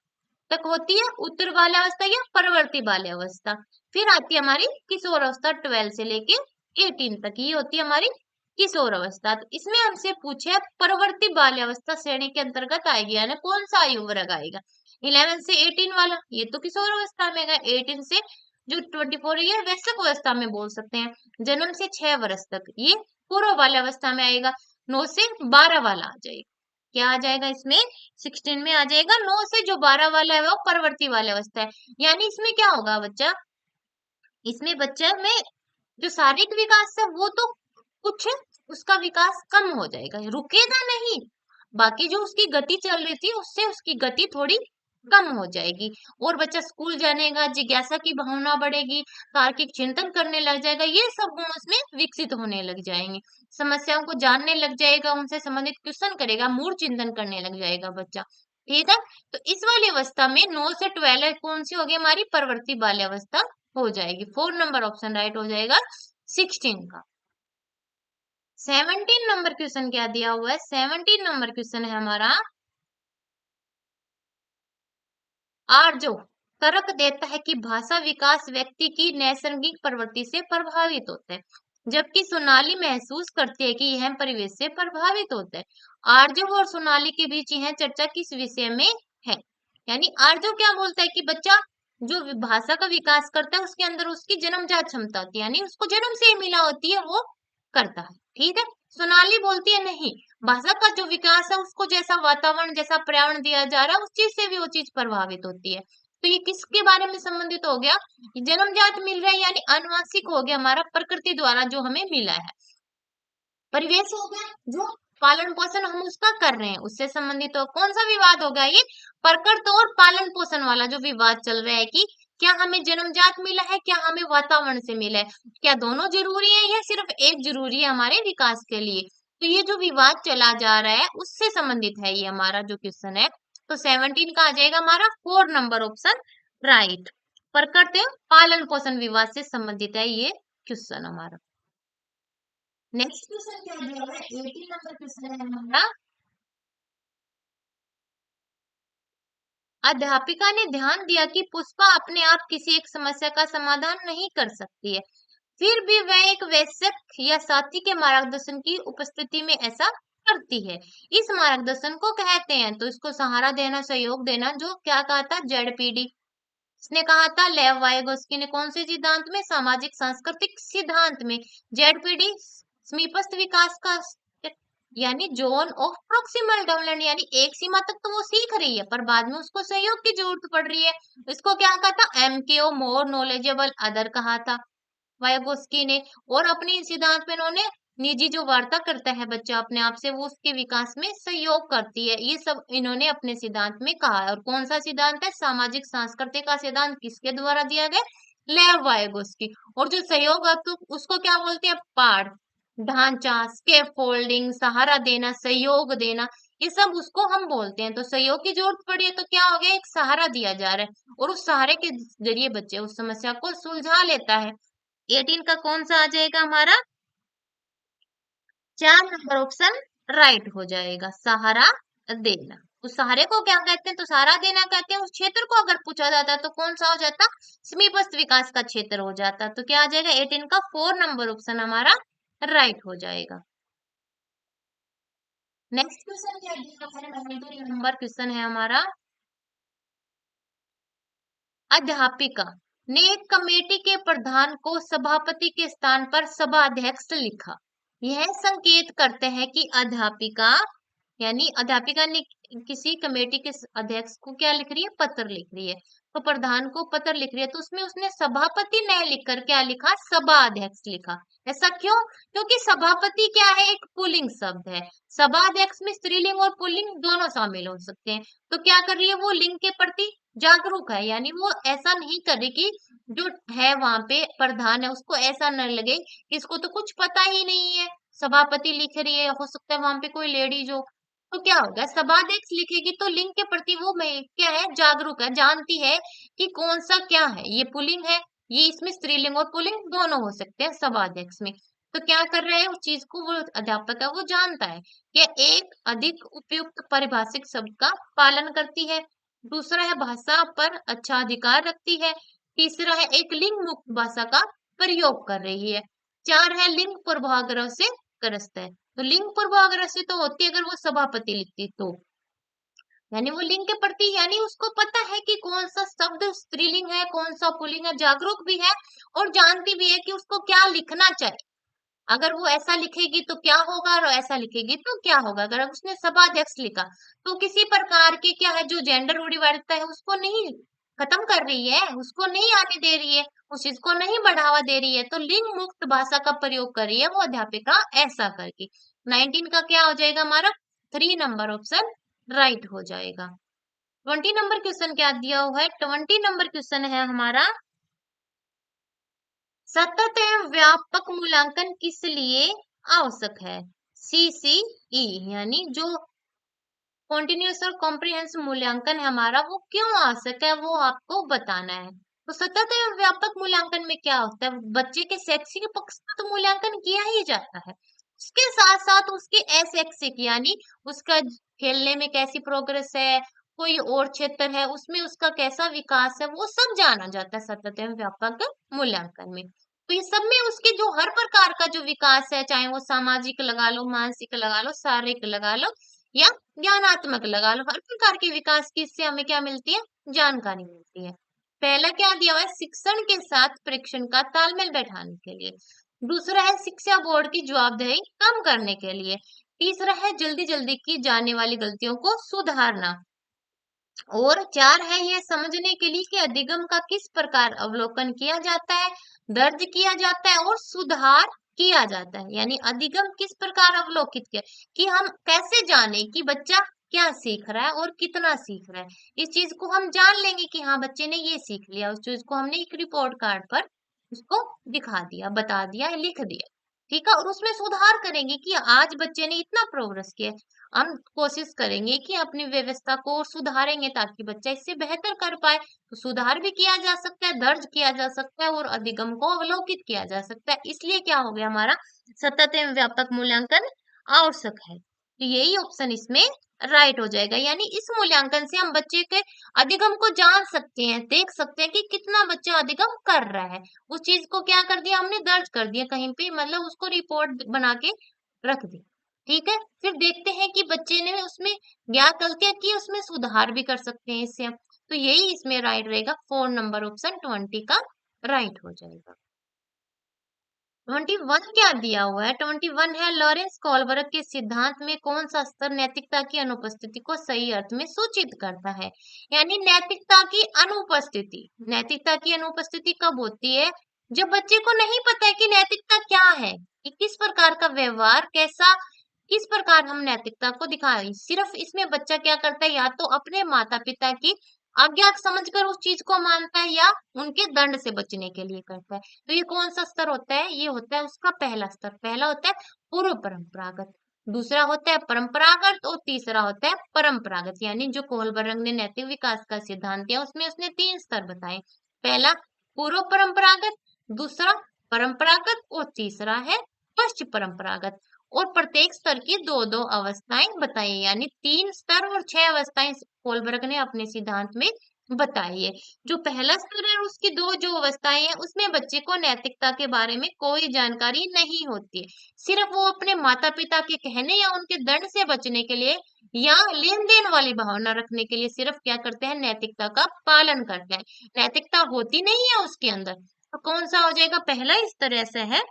तक होती है उत्तर बाल्यावस्था या परवर्ती बाल्यावस्था। फिर आती है हमारी किशोर अवस्था, 12 से लेके 18 तक, ये होती है हमारी किशोर अवस्था। तो इसमें हमसे पूछे परवर्ती बाल्यावस्था श्रेणी के अंतर्गत आएगी, यानी कौन सा आयु वर्ग आएगा, 11 से 18 वाला, ये तो किशोर अवस्था में है। 18 से जो 24 ईयर वयस्क अवस्था में बोल सकते हैं, जन्म से 6 वर्ष तक, ये पूर्व बाल्यावस्था में आएगा। 9 से 12 वाला आ जाएगा, क्या आ जाएगा इसमें, 16 में आ जाएगा। 9 से जो 12 वाला है वो परवर्ती वाला अवस्था है। यानी इसमें क्या होगा बच्चा, इसमें बच्चा में जो शारीरिक विकास है वो तो कुछ उसका विकास कम हो जाएगा, रुकेगा नहीं, बाकी जो उसकी गति चल रही थी उससे उसकी गति थोड़ी कम हो जाएगी। और बच्चा स्कूल जानेगा, जिज्ञासा की भावना बढ़ेगी, तार्किक चिंतन करने लग जाएगा, ये सब गुण उसमें विकसित होने लग जाएंगे। समस्याओं को जानने लग जाएगा, उनसे संबंधित क्वेश्चन करेगा, मूड चिंतन करने लग जाएगा बच्चा, ठीक है। तो इस वाली अवस्था में 9 से 12 कौन सी होगी हमारी, परवर्ती बाल्यावस्था हो जाएगी। 4 नंबर ऑप्शन राइट हो जाएगा 16 का। 17 नंबर क्वेश्चन क्या दिया हुआ है, 17 नंबर क्वेश्चन है हमारा, आर्जो तर्क देता है कि भाषा विकास व्यक्ति की नैसर्गिक प्रवृत्ति से प्रभावित होता है, जबकि सोनाली महसूस करती है कि यह परिवेश से प्रभावित होता है। आर्जो और सोनाली के बीच यह चर्चा किस विषय में है? यानी आर्जो क्या बोलता है कि बच्चा जो भाषा का विकास करता है उसके अंदर उसकी जन्मजात क्षमता होती है, यानी उसको जन्म से ही मिला होती है, वो करता है, ठीक है। सोनाली बोलती है नहीं, भाषा का जो विकास है उसको जैसा वातावरण, जैसा पर्यावरण दिया जा रहा है, उस चीज से भी वो चीज प्रभावित होती है। तो ये किसके बारे में संबंधित हो गया? जन्मजात मिल रहा है यानी अनुवांशिक हो गया हमारा, प्रकृति द्वारा जो हमें मिला है। परिवेश हो गया जो पालन पोषण हम उसका कर रहे हैं, उससे संबंधित हो। कौन सा विवाद हो गया ये? प्रकृति और पालन पोषण वाला जो विवाद चल रहा है कि क्या हमें जन्मजात मिला है, क्या हमें वातावरण से मिला है, क्या दोनों जरूरी है या सिर्फ एक जरूरी है हमारे विकास के लिए? तो ये जो विवाद चला जा रहा है उससे संबंधित है ये हमारा जो क्वेश्चन है। तो 17 का आ जाएगा हमारा 4 नंबर ऑप्शन राइट। प्रकृति और पालन पोषण विवाद से संबंधित है ये क्वेश्चन हमारा। नेक्स्ट क्वेश्चन क्या दिया हुआ है? 18 नंबर क्वेश्चन है हमारा। अध्यापिका ने ध्यान दिया कि पुष्पा अपने आप किसी एक समस्या का समाधान नहीं कर सकती है, फिर भी वह एक वयस्क या साथी के मार्गदर्शन की उपस्थिति में ऐसा करती है। इस मार्गदर्शन को कहते हैं, तो इसको सहारा देना, सहयोग देना, जो क्या कहा था? जेडपीडी। इसने कहा था लेव वायगोस्की ने, कौन से सिद्धांत में? सामाजिक सांस्कृतिक सिद्धांत में। जेडपीडी समीपस्थ विकास का यानी जोन ऑफ प्रोक्सिमल डेवलपमेंट, यानी एक सीमा तक तो वो सीख रही है पर बाद में उसको सहयोग की जरूरत पड़ रही है। इसको क्या कहा था? एमकेओ मोर नॉलेजेबल अदर कहा था वायगोस्की ने। और अपने इस सिद्धांत में इन्होंने निजी जो वार्ता करता है बच्चा अपने आप से, वो उसके विकास में सहयोग करती है, ये सब इन्होंने अपने सिद्धांत में कहा है। और कौन सा सिद्धांत है? सामाजिक सांस्कृतिक का सिद्धांत किसके द्वारा दिया गया? लेव वायगोस्की। और जो सहयोग है तो उसको क्या बोलते हैं? पाड़, ढांचा, स्केफोल्डिंग, सहारा देना, सहयोग देना, ये सब उसको हम बोलते हैं। तो सहयोग की जरूरत पड़ी है तो क्या हो गया? एक सहारा दिया जा रहा है और उस सहारे के जरिए बच्चे उस समस्या को सुलझा लेता है। 18 का कौन सा आ जाएगा हमारा? 4 नंबर ऑप्शन राइट हो जाएगा, सहारा देना। उस सहारे को क्या कहते हैं? तो सहारा देना कहते हैं। उस क्षेत्र को अगर पूछा जाता तो कौन सा हो जाता? समीपस्थ विकास का क्षेत्र हो जाता। तो क्या आ जाएगा? 18 का 4 नंबर ऑप्शन हमारा राइट हो जाएगा। नेक्स्ट क्वेश्चन क्या दिया है? 19 नंबर क्वेश्चन है हमारा। अध्यापिका ने एक कमेटी के प्रधान को सभापति के स्थान पर सभा अध्यक्ष लिखा। यह संकेत करते हैं कि अध्यापिका यानी अध्यापिका ने किसी कमेटी के अध्यक्ष को क्या लिख रही है? पत्र लिख रही है। तो प्रधान को पत्र लिख रही है तो उसमें उसने सभापति नहीं लिखकर क्या लिखा? सभा अध्यक्ष लिखा। ऐसा क्यों? क्योंकि सभापति क्या है? एक पुल्लिंग शब्द है। सभा अध्यक्ष में स्त्रीलिंग और पुल्लिंग दोनों शामिल हो सकते हैं। तो क्या कर रही है? वो लिंग के प्रति जागरूक है, यानी वो ऐसा नहीं करे कि जो है वहां पे प्रधान है उसको ऐसा न लगे कि इसको तो कुछ पता ही नहीं है, सभापति लिख रही है, हो सकता है वहां पे कोई लेडीज हो। तो क्या होगा? सभाध्यक्ष लिखेगी तो लिंग के प्रति वो क्या है? जागरूक है, जानती है कि कौन सा क्या है, ये पुल्लिंग है, ये इसमें स्त्रीलिंग और पुल्लिंग दोनों हो सकते हैं सभाध्यक्ष में। तो क्या कर रहे हैं? उस चीज को वो अध्यापक है वो जानता है कि एक अधिक उपयुक्त पारिभाषिक शब्द का पालन करती है, दूसरा है भाषा पर अच्छा अधिकार रखती है, तीसरा है एक लिंग मुक्त भाषा का प्रयोग कर रही है, चार है लिंग पूर्वाग्रह से ग्रस्त है। तो लिंग पूर्वाग्रह से तो होती अगर वो सभापति लिखती तो, यानी वो लिंग के प्रति यानी उसको पता है कि कौन सा शब्द स्त्रीलिंग है कौन सा पुल्लिंग है, जागरूक भी है और जानती भी है कि उसको क्या लिखना चाहिए। अगर वो ऐसा लिखेगी तो क्या होगा और ऐसा लिखेगी तो क्या होगा। अगर उसने सभाध्यक्ष लिखा तो किसी प्रकार की क्या है जो जेंडर रूढ़िवादिता है उसको नहीं खत्म कर रही है, उसको नहीं आने दे रही है, उस चीज को नहीं बढ़ावा दे रही है, तो लिंग मुक्त भाषा का प्रयोग कर रही है वो अध्यापिका ऐसा करके। 19 का क्या हो जाएगा हमारा? 3 नंबर ऑप्शन राइट हो जाएगा। 20 नंबर क्वेश्चन क्या दिया हुआ है? 20 नंबर क्वेश्चन है हमारा, सतत एवं व्यापक मूल्यांकन किस लिए आवश्यक है? सीसीई यानी जो कॉन्टिन्यूस और कॉम्प्रिहेंसिव मूल्यांकन है हमारा वो क्यों आवश्यक है वो आपको बताना है। तो सतत एवं व्यापक मूल्यांकन में क्या होता है? बच्चे के शैक्षिक पक्ष का तो मूल्यांकन किया ही जाता है, उसके साथ साथ उसके अशैक्षिक यानी उसका खेलने में कैसी प्रोग्रेस है, कोई और क्षेत्र है उसमें उसका कैसा विकास है, वो सब जाना जाता है सतत एवं व्यापक मूल्यांकन में। तो ये सब में उसके जो हर प्रकार का जो विकास है, चाहे वो सामाजिक लगा लो, मानसिक लगा लो, शारीरिक लगा लो या ज्ञानात्मक लगा लो, हर प्रकार के विकास की इससे हमें क्या मिलती है? जानकारी मिलती है। पहला क्या दिया हुआ है? शिक्षण के साथ परीक्षण का तालमेल बैठाने के लिए। दूसरा है शिक्षा बोर्ड की जवाबदेही कम करने के लिए। तीसरा है जल्दी जल्दी की जाने वाली गलतियों को सुधारना। और 4 है ये समझने के लिए कि अधिगम का किस प्रकार अवलोकन किया जाता है, दर्ज किया जाता है और सुधार किया जाता है। यानी अधिगम किस प्रकार अवलोकित किया, कि हम कैसे जाने कि बच्चा क्या सीख रहा है और कितना सीख रहा है। इस चीज को हम जान लेंगे कि हाँ बच्चे ने ये सीख लिया, उस चीज को हमने एक रिपोर्ट कार्ड पर उसको दिखा दिया, बता दिया, लिख दिया। ठीक है, और उसमें सुधार करेंगे कि आज बच्चे ने इतना प्रोग्रेस किया। हम कोशिश करेंगे कि अपनी व्यवस्था को सुधारेंगे ताकि बच्चा इससे बेहतर कर पाए। तो सुधार भी किया जा सकता है, दर्ज किया जा सकता है और अधिगम को अवलोकित किया जा सकता है। इसलिए क्या हो गया हमारा, सतत एवं व्यापक मूल्यांकन आवश्यक है। तो यही ऑप्शन इसमें राइट हो जाएगा। यानी इस मूल्यांकन से हम बच्चे के अधिगम को जान सकते हैं, देख सकते हैं कि कितना बच्चा अधिगम कर रहा है। उस चीज को क्या कर दिया हमने, दर्ज कर दिया कहीं पे, मतलब उसको रिपोर्ट बना के रख दी। ठीक है, फिर देखते हैं कि बच्चे ने उसमें क्या गलतियां की, उसमें सुधार भी कर सकते हैं इससे हम। तो यही इसमें राइट रहेगा, 4 नंबर ऑप्शन 20 का राइट हो जाएगा। 21 क्या दिया हुआ है, 21 है लॉरेंस कॉलबर्ग के सिद्धांत में कौन सा स्तर नैतिकता की अनुपस्थिति को सही अर्थ में सूचित करता है। यानी नैतिकता की अनुपस्थिति, नैतिकता की अनुपस्थिति कब होती है, जब बच्चे को नहीं पता है कि नैतिकता क्या है, कि किस प्रकार का व्यवहार, कैसा, किस प्रकार हम नैतिकता को दिखाएं। सिर्फ इसमें बच्चा क्या करता है, या तो अपने माता पिता की आज्ञा समझकर उस चीज को मानता है या उनके दंड से बचने के लिए करता है। तो ये कौन सा स्तर होता है, ये होता है उसका पहला स्तर। पहला होता है पूर्व परंपरागत, दूसरा होता है परंपरागत और तीसरा होता है परंपरागत। यानी जो कोहलबर्ग ने नैतिक विकास का सिद्धांत दिया उसमें उसने 3 स्तर बताए। पहला पूर्व परंपरागत, दूसरा परंपरागत और तीसरा है पश्च परंपरागत। और प्रत्येक स्तर की 2-2 अवस्थाएं बताई, यानी 3 स्तर और 6 अवस्थाएं कोलबर्ग ने अपने सिद्धांत में बताई है। जो पहला स्तर है उसकी 2 जो अवस्थाएं हैं उसमें बच्चे को नैतिकता के बारे में कोई जानकारी नहीं होती है। सिर्फ वो अपने माता पिता के कहने या उनके दंड से बचने के लिए या लेन देन वाली भावना रखने के लिए सिर्फ क्या करते हैं, नैतिकता का पालन करते हैं। नैतिकता होती नहीं है उसके अंदर। तो कौन सा हो जाएगा, पहला स्तर ऐसा है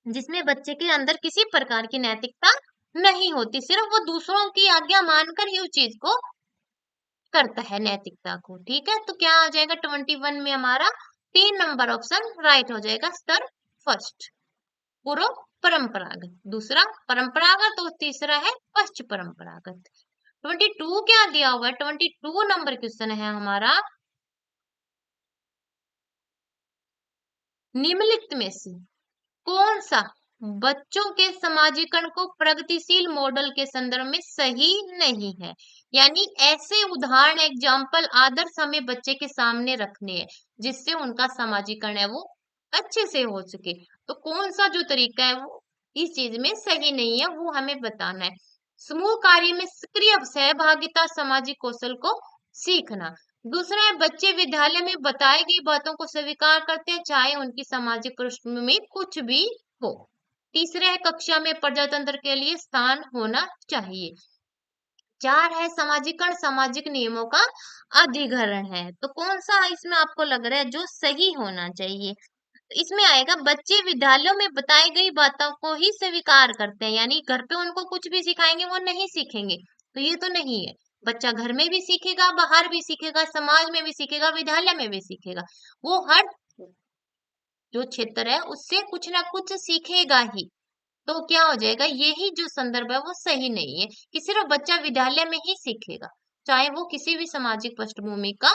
जिसमें बच्चे के अंदर किसी प्रकार की नैतिकता नहीं होती, सिर्फ वो दूसरों की आज्ञा मानकर ही उस चीज को करता है, नैतिकता को। ठीक है, तो क्या आ जाएगा 21 में हमारा 3 नंबर ऑप्शन राइट हो जाएगा, स्तर फर्स्ट पूर्व परंपरागत, दूसरा परंपरागत और तीसरा है पश्च परंपरागत। 22 क्या दिया हुआ है, 22 नंबर क्वेश्चन है हमारा, निम्नलिखित में से कौन सा बच्चों के समाजीकरण को प्रगतिशील मॉडल के संदर्भ में सही नहीं है। यानी ऐसे उदाहरण एग्जाम्पल आदर्श हमें बच्चे के सामने रखने हैं जिससे उनका समाजीकरण है वो अच्छे से हो सके। तो कौन सा जो तरीका है वो इस चीज में सही नहीं है वो हमें बताना है। समूह कार्य में सक्रिय सहभागिता, सामाजिक कौशल को सीखना। दूसरा है बच्चे विद्यालय में बताई गई बातों को स्वीकार करते हैं चाहे उनकी सामाजिक पृष्ठभूमि में कुछ भी हो। तीसरा है कक्षा में प्रजातंत्र के लिए स्थान होना चाहिए। 4 है सामाजिकरण सामाजिक नियमों का अधिग्रहण है। तो कौन सा इसमें आपको लग रहा है जो सही होना चाहिए, तो इसमें आएगा बच्चे विद्यालयों में बताई गई बातों को ही स्वीकार करते हैं, यानी घर पे उनको कुछ भी सिखाएंगे वो नहीं सीखेंगे। तो ये तो नहीं है, बच्चा घर में भी सीखेगा, बाहर भी सीखेगा, समाज में भी सीखेगा, विद्यालय में भी सीखेगा। वो हर जो क्षेत्र है उससे कुछ ना कुछ सीखेगा ही। तो क्या हो जाएगा, यही जो संदर्भ है वो सही नहीं है कि सिर्फ बच्चा विद्यालय में ही सीखेगा चाहे वो किसी भी सामाजिक पृष्ठभूमि का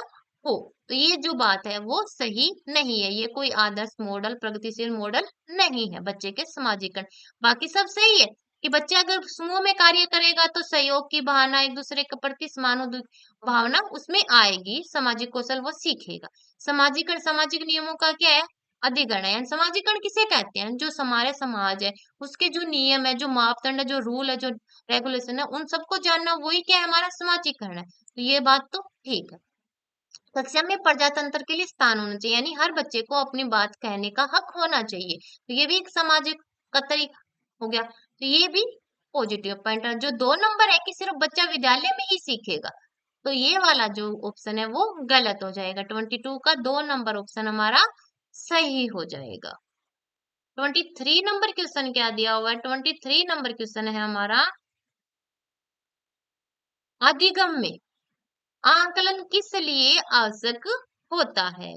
हो। तो ये जो बात है वो सही नहीं है, ये कोई आदर्श मॉडल प्रगतिशील मॉडल नहीं है बच्चे के समाजीकरण। बाकी सब सही है कि बच्चा अगर समूह में कार्य करेगा तो सहयोग की भावना, एक दूसरे के प्रति समानुभूति भावना उसमें आएगी, सामाजिक कौशल वो सीखेगा। सामाजिकरण सामाजिक नियमों का क्या है, अधिग्रहण है। समाजीकरण किसे कहते हैं, जो हमारे समाज है उसके जो नियम है, जो मापदंड है, जो रूल है, जो रेगुलेशन है, उन सबको जानना वही क्या है, हमारा समाजीकरण है। तो ये बात तो ठीक है। कक्षा में प्रजातंत्र के लिए स्थान होना चाहिए, यानी हर बच्चे को अपनी बात कहने का हक होना चाहिए। तो ये भी एक सामाजिक का तरीका हो गया। तो ये भी पॉजिटिव पॉइंट है। जो 2 नंबर है कि सिर्फ बच्चा विद्यालय में ही सीखेगा, तो ये वाला जो ऑप्शन है वो गलत हो जाएगा। 22 का 2 नंबर ऑप्शन हमारा सही हो जाएगा। 23 नंबर क्वेश्चन क्या दिया हुआ है? 23 नंबर क्वेश्चन है हमारा, अधिगम में आकलन किस लिए आवश्यक होता है?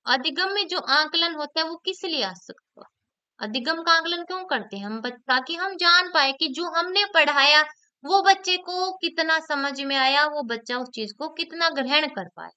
अधिगम में जो आकलन होता है वो किस लिए आवश्यक होता है? अधिगम का आकलन क्यों करते हैं हम? ताकि हम जान पाए कि जो हमने पढ़ाया वो बच्चे को कितना समझ में आया, वो बच्चा उस चीज को कितना ग्रहण कर पाए।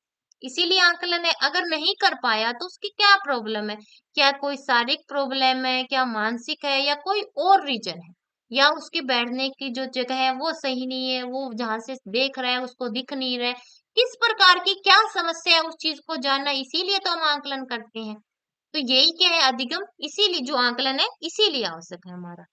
इसीलिए आकलन है। अगर नहीं कर पाया तो उसकी क्या प्रॉब्लम है? क्या कोई शारीरिक प्रॉब्लम है, क्या मानसिक है, या कोई और रीजन है, या उसके बैठने की जो जगह है वो सही नहीं है, वो जहां से देख रहा है उसको दिख नहीं रहा है, किस प्रकार की क्या समस्या है उस चीज को जानना, इसीलिए तो हम आकलन करते हैं। तो यही क्या है? अधिगम। इसीलिए जो आकलन है इसीलिए आवश्यक है हमारा,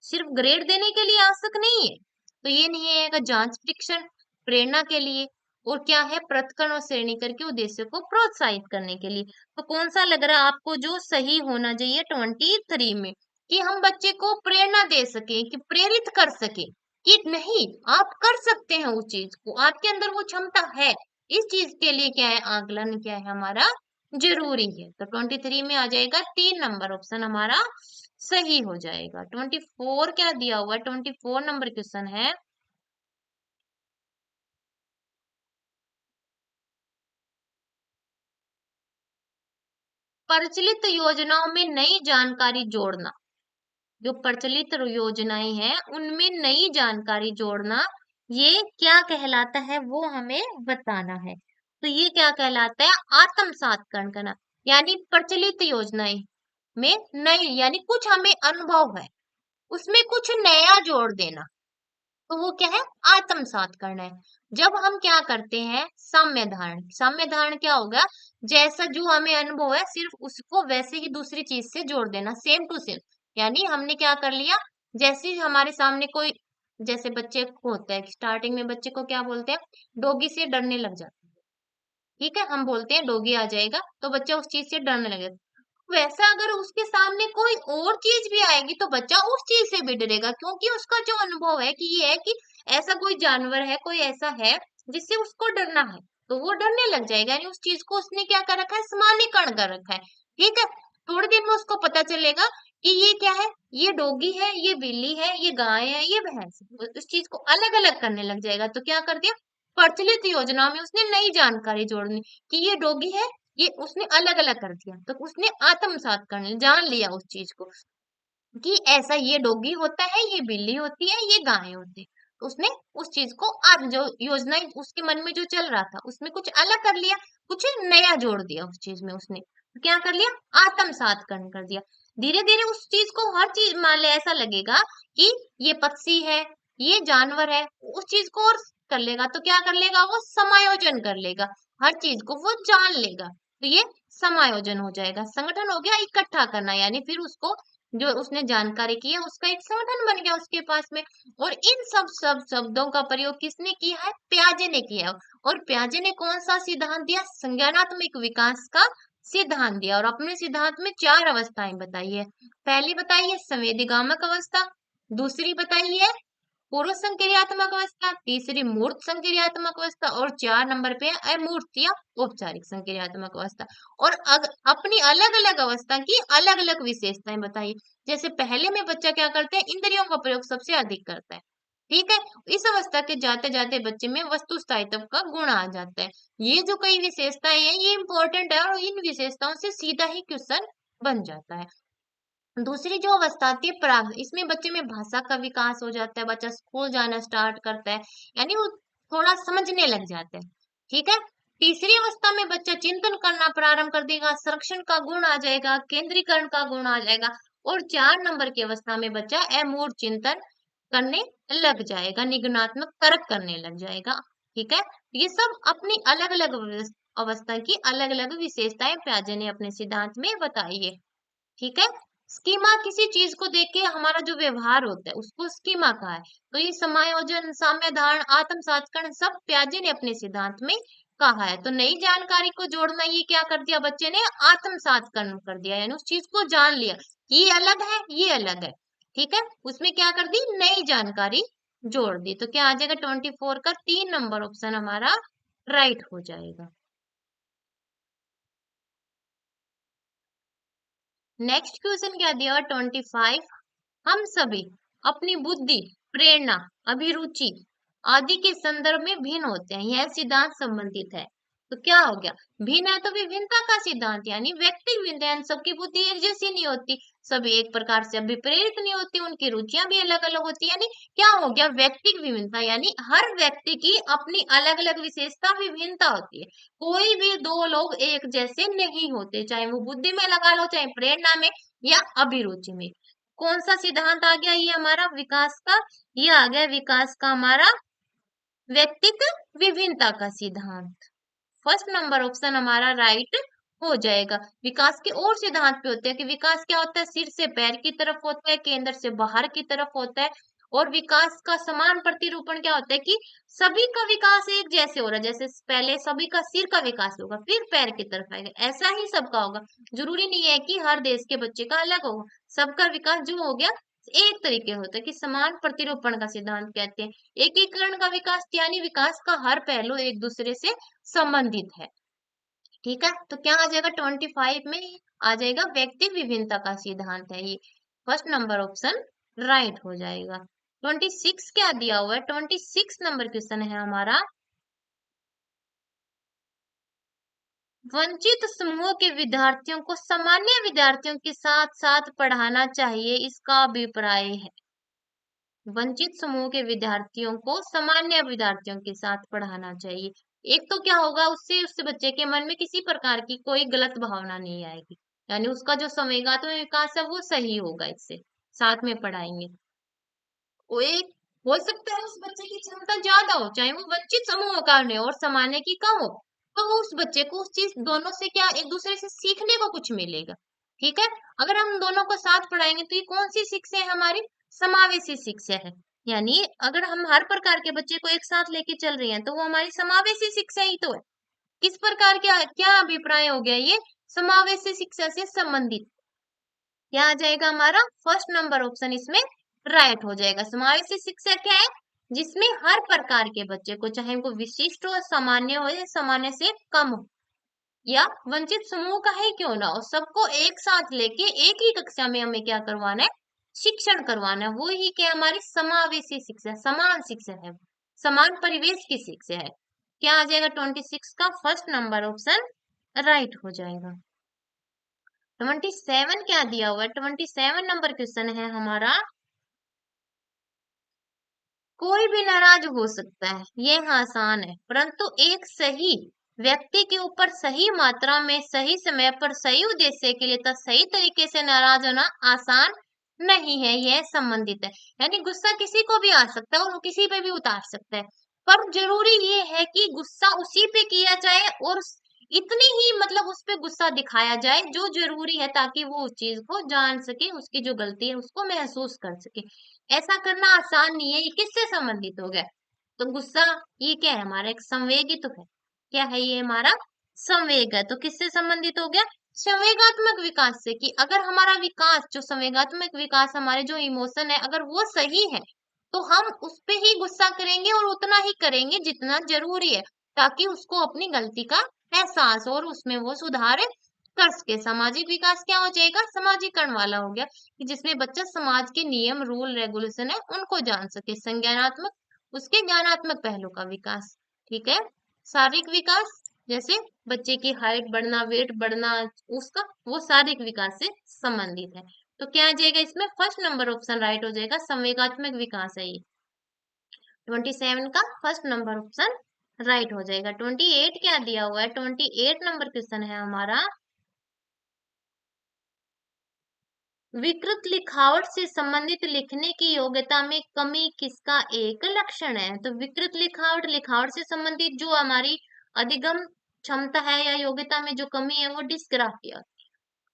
सिर्फ ग्रेड देने के लिए आवश्यक नहीं है। तो ये नहीं है कि जांच परीक्षण, प्रेरणा के लिए, और क्या है, पृथक्करण और श्रेणीकरण के उद्देश्य को प्रोत्साहित करने के लिए। तो कौन सा लग रहा है आपको जो सही होना चाहिए 23 में? कि हम बच्चे को प्रेरणा दे सके, कि प्रेरित कर सके कि नहीं, आप कर सकते हैं उस चीज को, आपके अंदर वो क्षमता है। इस चीज के लिए क्या है, आकलन क्या है हमारा, जरूरी है। तो 23 में आ जाएगा 3 नंबर ऑप्शन हमारा सही हो जाएगा। 24 क्या दिया हुआ है? 24 नंबर क्वेश्चन है, प्रचलित योजनाओं में नई जानकारी जोड़ना। जो प्रचलित योजनाएं हैं उनमें नई जानकारी जोड़ना, ये क्या कहलाता है वो हमें बताना है। तो ये क्या कहलाता है? आत्मसातकरण करना। यानी प्रचलित योजनाएं में नई, यानी कुछ हमें अनुभव है उसमें कुछ नया जोड़ देना, तो वो क्या है? आत्मसात करना है। जब हम क्या करते हैं, साम्य धारण। साम्य धारण क्या होगा? जैसा जो हमें अनुभव है सिर्फ उसको वैसे ही दूसरी चीज से जोड़ देना, सेम टू सेम। यानी हमने क्या कर लिया, जैसे ही हमारे सामने कोई, जैसे बच्चे को होता है स्टार्टिंग में, बच्चे को क्या बोलते हैं, डोगी से डरने लग जाता है। ठीक है, हम बोलते हैं डोगी आ जाएगा तो बच्चा उस चीज से डरने लगेगा। वैसा अगर उसके सामने कोई और चीज भी आएगी तो बच्चा उस चीज से भी डरेगा, क्योंकि उसका जो अनुभव है कि ये है कि ऐसा कोई जानवर है, कोई ऐसा है जिससे उसको डरना है, तो वो डरने लग जाएगा। यानी उस चीज को उसने क्या कर रखा है, सामान्यीकरण कर रखा है। ठीक है, थोड़े दिन में उसको पता चलेगा कि ये क्या है, ये डोगी है, ये बिल्ली है, ये गाय है, ये भैंस है। वो उस चीज को अलग अलग करने लग जाएगा। तो क्या कर दिया, प्रचलित योजना में उसने नई जानकारी जोड़नी कि ये डोगी है, ये उसने अलग अलग कर दिया। तो उसने आत्मसात करने जान लिया उस चीज को कि ऐसा ये डोगी होता है, ये बिल्ली होती है, ये गाय होती है। तो उसने उस चीज को, आज जो योजना उसके मन में जो चल रहा था उसमें कुछ अलग कर लिया, कुछ नया जोड़ दिया उस चीज में उसने। तो क्या कर लिया, आत्मसात कर दिया। धीरे धीरे उस चीज को, हर चीज मान ले ऐसा लगेगा कि ये पक्षी है, ये जानवर है, उस चीज को और कर लेगा। तो क्या कर लेगा, वो समायोजन कर लेगा, हर चीज को वो जान लेगा। तो ये समायोजन हो जाएगा। संगठन हो गया इकट्ठा करना, यानी फिर उसको जो उसने जानकारी की है उसका एक संगठन बन गया उसके पास में। और इन सब शब्दों का प्रयोग किसने किया है, प्याजे ने किया है। और प्याजे ने कौन सा सिद्धांत दिया, संज्ञानात्मक विकास का सिद्धांत दिया। और अपने सिद्धांत में 4 अवस्थाएं बताई है। पहली बताई है संवेदीगामक अवस्था, दूसरी बताई है पूर्व संक्रियात्मक अवस्था, तीसरी मूर्त संक्रियात्मक अवस्था, और 4 नंबर पे है अमूर्त या औपचारिक संक्रियात्मक अवस्था। और अपनी अलग अलग अवस्था की अलग अलग विशेषताएं बताइए। जैसे पहले में बच्चा क्या करता है, इंद्रियों का प्रयोग सबसे अधिक करता है। ठीक है, इस अवस्था के जाते जाते बच्चे में वस्तु स्थायित्व का गुण आ जाता है। ये जो कई विशेषताएं हैं ये इंपॉर्टेंट है, और इन विशेषताओं से सीधा ही क्वेश्चन बन जाता है। दूसरी जो अवस्था आती है प्राग, इसमें बच्चे में भाषा का विकास हो जाता है, बच्चा स्कूल जाना स्टार्ट करता है, यानी वो थोड़ा समझने लग जाता है। ठीक है, तीसरी अवस्था में बच्चा चिंतन करना प्रारंभ कर देगा, संरक्षण का गुण आ जाएगा, केंद्रीकरण का गुण आ जाएगा। और 4 नंबर की अवस्था में बच्चा अमूर्त चिंतन करने लग जाएगा, निगुणात्मक तर्क करने लग जाएगा। ठीक है, ये सब अपनी अलग अलग अवस्था की अलग अलग विशेषताएं प्याजे ने अपने सिद्धांत में बताई है। ठीक है, स्कीमा किसी चीज को देख के हमारा जो व्यवहार होता है उसको स्कीमा कहा है। तो ये समायोजन, साम्य धारण, आत्म साधकरण सब प्याजे ने अपने सिद्धांत में कहा है। तो नई जानकारी को जोड़ना, ये क्या कर दिया बच्चे ने, आत्म साधकरण कर दिया, यानी उस चीज को जान लिया ये अलग है, ये अलग है। ठीक है, उसमें क्या कर दी, नई जानकारी जोड़ दी। तो क्या आ जाएगा, 24 का 3 नंबर ऑप्शन हमारा राइट हो जाएगा। नेक्स्ट क्वेश्चन क्या दिया हुआ 25, हम सभी अपनी बुद्धि, प्रेरणा, अभिरुचि आदि के संदर्भ में भिन्न होते हैं, यह सिद्धांत संबंधित है। तो क्या हो गया, भिन्न है तो विभिन्नता का सिद्धांत, यानी व्यक्ति भिन्न है, सबकी बुद्धि एक जैसी नहीं होती, सभी एक प्रकार से अभिप्रेरित नहीं होती, उनकी रुचियां भी अलग अलग होती है, यानी क्या हो गया, व्यक्तिक विभिन्नता, यानी हर व्यक्ति की अपनी अलग अलग विशेषता विभिन्नता होती है। कोई भी दो लोग एक जैसे नहीं होते, चाहे वो बुद्धि में लगा लो, चाहे प्रेरणा में या अभिरुचि में। कौन सा सिद्धांत आ गया, ये हमारा विकास का, ये आ गया विकास का हमारा व्यक्तिक विभिन्नता का सिद्धांत। फर्स्ट नंबर ऑप्शन हमारा राइट हो जाएगा। विकास के और सिद्धांत पे होते हैं कि विकास क्या होता है, सिर से पैर की तरफ होता है, केंद्र से बाहर की तरफ होता है। और विकास का समान प्रतिरूपण क्या होता है कि सभी का विकास एक जैसे हो रहा है, जैसे पहले सभी का सिर का विकास होगा फिर पैर की तरफ आएगा, ऐसा ही सबका होगा। जरूरी नहीं है कि हर देश के बच्चे का अलग होगा, सबका विकास जो हो गया एक तरीके होता है, कि समान प्रतिरूपण का सिद्धांत कहते हैं। एकीकरण का विकास यानी विकास का हर पहलू एक दूसरे से संबंधित है। ठीक है, तो क्या आ जाएगा 25 में, आ जाएगा व्यक्ति विभिन्नता का सिद्धांत है ये। फर्स्ट नंबर ऑप्शन राइट हो जाएगा। 26 क्या दिया हुआ है, 26 नंबर क्वेश्चन है हमारा, वंचित समूह के विद्यार्थियों को सामान्य विद्यार्थियों के साथ साथ पढ़ाना चाहिए, इसका अभिप्राय है। वंचित समूह के विद्यार्थियों को सामान्य विद्यार्थियों के साथ पढ़ाना चाहिए। एक तो क्या होगा, उससे उससे बच्चे के मन में किसी प्रकार की कोई गलत भावना नहीं आएगी, यानी उसका जो संवेगात्मक विकास है वो सही होगा, इससे साथ में पढ़ाएंगे। वो एक हो सकता है उस बच्चे की क्षमता ज्यादा हो, चाहे वो वंचित समूह का नहीं और सामान्य की कम हो, तो वो उस बच्चे को उस चीज दोनों से क्या एक दूसरे से सीखने को कुछ मिलेगा। ठीक है, अगर हम दोनों को साथ पढ़ाएंगे तो ये कौन सी शिक्षा है हमारी, समावेशी शिक्षा है। यानी अगर हम हर प्रकार के बच्चे को एक साथ लेके चल रहे हैं तो वो हमारी समावेशी शिक्षा ही तो है। किस प्रकार क्या क्या अभिप्राय हो गया ये, समावेशी शिक्षा से संबंधित। क्या आ जाएगा हमारा फर्स्ट नंबर ऑप्शन इसमें राइट हो जाएगा। समावेशी शिक्षा क्या है, जिसमें हर प्रकार के बच्चे को, चाहे वो विशिष्ट हो, सामान्य हो या सामान्य से कम हो, या वंचित समूह का है क्यों ना हो, सबको एक साथ लेके एक ही कक्षा में हमें क्या करवाना है, शिक्षण करवाना है। वो ही क्या हमारी समावेशी शिक्षा, समान शिक्षा है, समान परिवेश की शिक्षा है। क्या आ जाएगा 26 का फर्स्ट नंबर ऑप्शन राइट हो जाएगा। 27 क्या दिया हुआ है, 27 नंबर क्वेश्चन है हमारा, कोई भी नाराज हो सकता है, यह आसान है, परंतु एक सही व्यक्ति के ऊपर सही मात्रा में सही समय पर सही उद्देश्य के लिए तो सही तरीके से नाराज होना आसान नहीं है, यह संबंधित है। यानी गुस्सा किसी को भी आ सकता है और वो किसी पे भी उतार सकता है, पर जरूरी ये है कि गुस्सा उसी पे किया जाए और इतनी ही मतलब उस पे गुस्सा दिखाया जाए जो जरूरी है, ताकि वो उस चीज को जान सके, उसकी जो गलती है उसको महसूस कर सके। ऐसा करना आसान नहीं है। ये किससे संबंधित हो गया, तो गुस्सा ये क्या है हमारा, एक संवेग ही तो है। क्या है ये हमारा संवेग है, तो किससे संबंधित हो गया, संवेगात्मक विकास से। कि अगर हमारा विकास जो संवेगात्मक विकास, हमारे जो इमोशन है अगर वो सही है तो हम उस पे ही गुस्सा करेंगे और उतना ही करेंगे जितना जरूरी है, ताकि उसको अपनी गलती का एहसास हो और उसमें वो सुधार कर सके। सामाजिक विकास क्या हो जाएगा, समाजीकरण वाला हो गया, कि जिसमें बच्चा समाज के नियम रूल रेगुलेशन है उनको जान सके। संज्ञानात्मक, उसके ज्ञानात्मक पहलू का विकास। ठीक है, शारीरिक विकास, जैसे बच्चे की हाइट बढ़ना, वेट बढ़ना, उसका वो शारीरिक विकास से संबंधित है। तो क्या आ जाएगा इसमें, फर्स्ट नंबर ऑप्शन राइट हो जाएगा, संवेगात्मक विकास है ये। 27 का फर्स्ट नंबर ऑप्शन राइट हो जाएगा। 28 क्या दिया हुआ है, 28 नंबर क्वेश्चन है हमारा, विकृत लिखावट से संबंधित लिखने की योग्यता में कमी किसका एक लक्षण है। तो विकृत लिखावट, लिखावट से संबंधित जो हमारी अधिगम क्षमता है या योग्यता में जो कमी है वो डिस्ग्राफिया।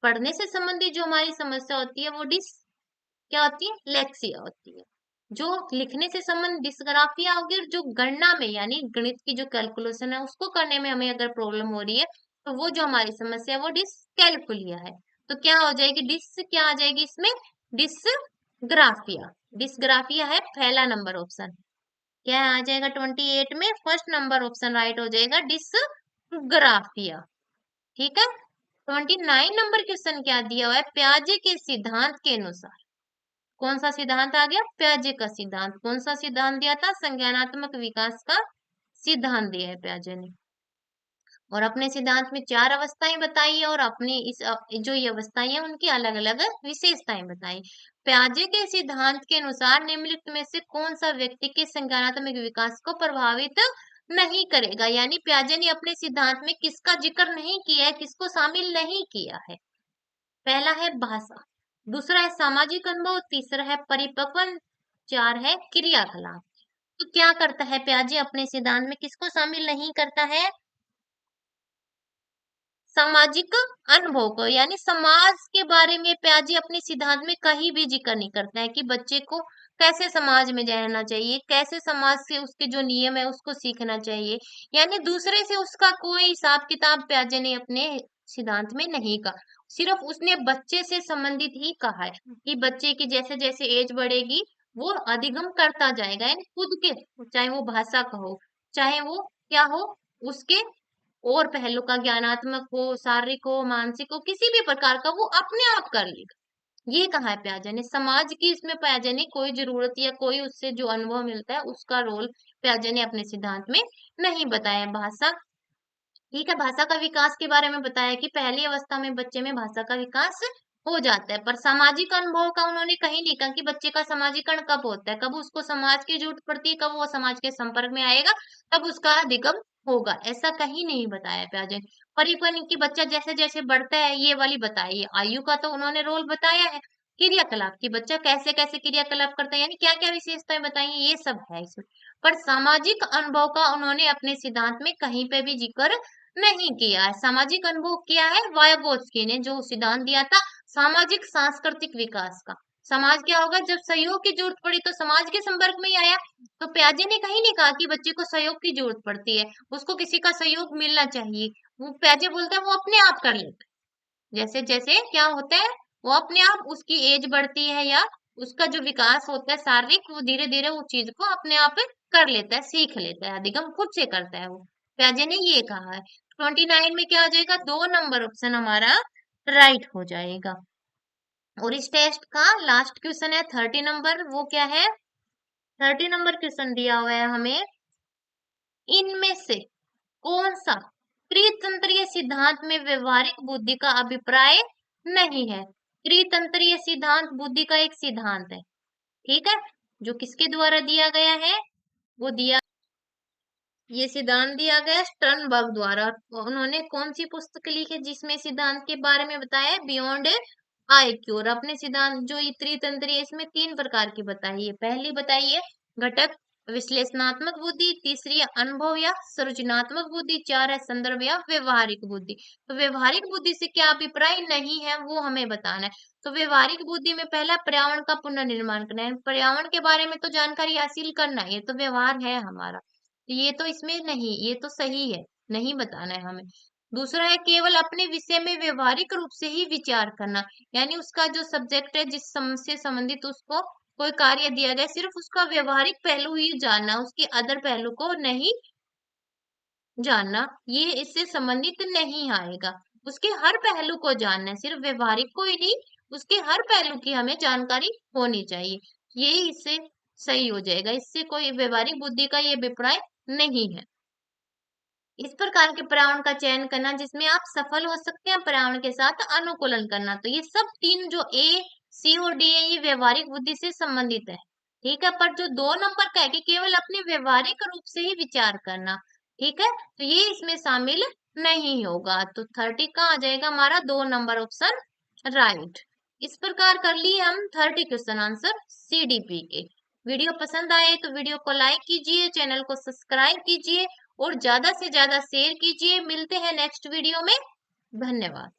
पढ़ने से संबंधित जो हमारी समस्या होती है वो क्या होती है, लेक्सिया होती है। जो लिखने से संबंधित डिस्ग्राफिया होगी, और जो गणना में यानी गणित की जो कैलकुलेशन है उसको करने में हमें अगर प्रॉब्लम हो रही है तो वो जो हमारी समस्या है वो डिसकैलकुलिया है। तो क्या हो जाएगी, डिस क्या आ जाएगी इसमें, डिसग्राफिया। डिसग्राफिया है पहला नंबर ऑप्शन। क्या आ जाएगा 28 में, फर्स्ट नंबर ऑप्शन राइट हो जाएगा, डिसग्राफिया। ठीक है, 29 नंबर क्वेश्चन क्या दिया हुआ है, प्याजे के सिद्धांत के अनुसार। कौन सा सिद्धांत आ गया, प्याजे का सिद्धांत। कौन सा सिद्धांत दिया था, संज्ञानात्मक विकास का सिद्धांत दिया है प्याजे ने। और अपने सिद्धांत में 4 अवस्थाएं बताई है और अपनी जो ये अवस्थाएं हैं उनकी अलग अलग विशेषताएं बताई। प्याजे के सिद्धांत के अनुसार निम्नलिखित में से कौन सा व्यक्ति के संज्ञानात्मक विकास को प्रभावित नहीं करेगा, यानी प्याजे ने अपने सिद्धांत में किसका जिक्र नहीं किया है, किसको शामिल नहीं किया है। पहला है भाषा, दूसरा है सामाजिक अनुभव, तीसरा है परिपक्व, 4 है क्रियाकलाप। तो क्या करता है प्याजे अपने सिद्धांत में, किसको शामिल नहीं करता है, सामाजिक अनुभव को, यानी समाज के बारे में प्याजी अपने सिद्धांत में कहीं भी जिक्र नहीं करता है कि बच्चे को कैसे समाज में रहना चाहिए, कैसे समाज से उसके जो नियम है उसको सीखना चाहिए, यानी दूसरे से उसका कोई हिसाब किताब प्याजे ने अपने सिद्धांत में नहीं कहा। सिर्फ उसने बच्चे से संबंधित ही कहा है कि बच्चे की जैसे जैसे एज बढ़ेगी वो अधिगम करता जाएगा, यानी खुद के, चाहे वो भाषा का हो, चाहे वो क्या हो, उसके और पहलू का, ज्ञानात्मक हो, शारीरिक हो, मानसिक हो, किसी भी प्रकार का वो अपने आप कर लेगा। ये कहा है प्याजे ने। समाज की इसमें प्याजे ने कोई जरूरत या कोई उससे जो अनुभव मिलता है उसका रोल प्याजे ने अपने सिद्धांत में नहीं बताया। भाषा, ठीक है, भाषा का विकास के बारे में बताया कि पहली अवस्था में बच्चे में भाषा का विकास हो जाता है, पर सामाजिक अनुभव का उन्होंने कहीं नहीं कहा कि बच्चे का सामाजिकरण कब होता है, कब उसको समाज की जरूरत पड़ती है, कब वो समाज के संपर्क में आएगा, तब उसका अधिगम होगा, ऐसा कहीं नहीं बताया प्याजे ने। परिपक्व की बच्चा जैसे जैसे बढ़ता है ये वाली बताइए, आयु का तो उन्होंने रोल बताया है। क्रियाकलाप की बच्चा कैसे कैसे क्रियाकलाप करता है, यानी क्या क्या विशेषताएं बताई है, ये सब है इसमें। पर सामाजिक अनुभव का उन्होंने अपने सिद्धांत में कहीं पे भी जिक्र नहीं किया है। सामाजिक अनुभव क्या है, वायगोत्स्की ने जो सिद्धांत दिया था सामाजिक सांस्कृतिक विकास का। समाज क्या होगा, जब सहयोग की जरूरत पड़ी तो समाज के संपर्क में ही आया। तो प्याजे ने कहीं नहीं कहा कि बच्चे को सहयोग की जरूरत पड़ती है, उसको किसी का सहयोग मिलना चाहिए। वो प्याजे बोलता है वो अपने आप कर लेता है, जैसे जैसे क्या होता है, वो अपने आप उसकी एज बढ़ती है या उसका जो विकास होता है शारीरिक, वो धीरे धीरे उस चीज को अपने आप कर लेता है, सीख लेता है, अधिगम खुद से करता है वो। प्याजे ने ये कहा है। 29 में क्या आ जाएगा, 2 नंबर ऑप्शन हमारा राइट हो जाएगा। और इस टेस्ट का लास्ट क्वेश्चन है 30 नंबर, वो क्या है, 30 नंबर क्वेश्चन दिया हुआ है हमें, इनमें से कौन सा त्रितंत्रीय सिद्धांत में व्यवहारिक बुद्धि का अभिप्राय नहीं है। त्रितंत्रीय सिद्धांत बुद्धि का एक सिद्धांत है, ठीक है, जो किसके द्वारा दिया गया है, वो दिया, ये सिद्धांत दिया गया स्टर्नबर्ग द्वारा। उन्होंने कौन सी पुस्तक लिखी जिसमें सिद्धांत के बारे में बताया है, बियॉन्ड आईक्यू। और अपने सिद्धांत जो ये त्रितंत्रीय, इसमें 3 प्रकार की बताई है। पहली बताई है घटक विश्लेषणात्मक बुद्धि, तीसरी है अनुभव या सृजनात्मक बुद्धि, 4 है संदर्भ या व्यवहारिक बुद्धि। तो व्यवहारिक बुद्धि से क्या अभिप्राय नहीं है वो हमें बताना है। तो व्यवहारिक बुद्धि में पहला पर्यावरण का पुनर्निर्माण करना है, पर्यावरण के बारे में तो जानकारी हासिल करना है, ये तो व्यवहार है हमारा, ये तो इसमें नहीं, ये तो सही है, नहीं बताना है हमें। दूसरा है केवल अपने विषय में व्यवहारिक रूप से ही विचार करना, यानी उसका जो सब्जेक्ट है जिस से संबंधित उसको कोई कार्य दिया गया, सिर्फ उसका व्यवहारिक पहलू ही जानना, उसके अदर पहलू को नहीं जानना, ये इससे संबंधित नहीं आएगा। उसके हर पहलू को जानना है, सिर्फ व्यवहारिक को ही नहीं, उसके हर पहलू की हमें जानकारी होनी चाहिए, ये इससे सही हो जाएगा। इससे कोई व्यवहारिक बुद्धि का ये अभिप्राय नहीं है। इस प्रकार के पर्यावरण का चयन करना जिसमें आप सफल हो सकते हैं, पर्यावरण के साथ अनुकूलन करना। तो ये सब 3 जो ए, सी और डी है ये व्यवहारिक बुद्धि से संबंधित है, ठीक है। पर जो 2 नंबर का है कि केवल अपने व्यवहारिक रूप से ही विचार करना, ठीक है, तो ये इसमें शामिल नहीं होगा। तो 30 का आ जाएगा हमारा 2 नंबर ऑप्शन राइट। इस प्रकार कर लिए हम 30 क्वेश्चन आंसर सीडीपी के। वीडियो पसंद आए तो वीडियो को लाइक कीजिए, चैनल को सब्सक्राइब कीजिए और ज्यादा से ज्यादा शेयर कीजिए। मिलते हैं नेक्स्ट वीडियो में, धन्यवाद।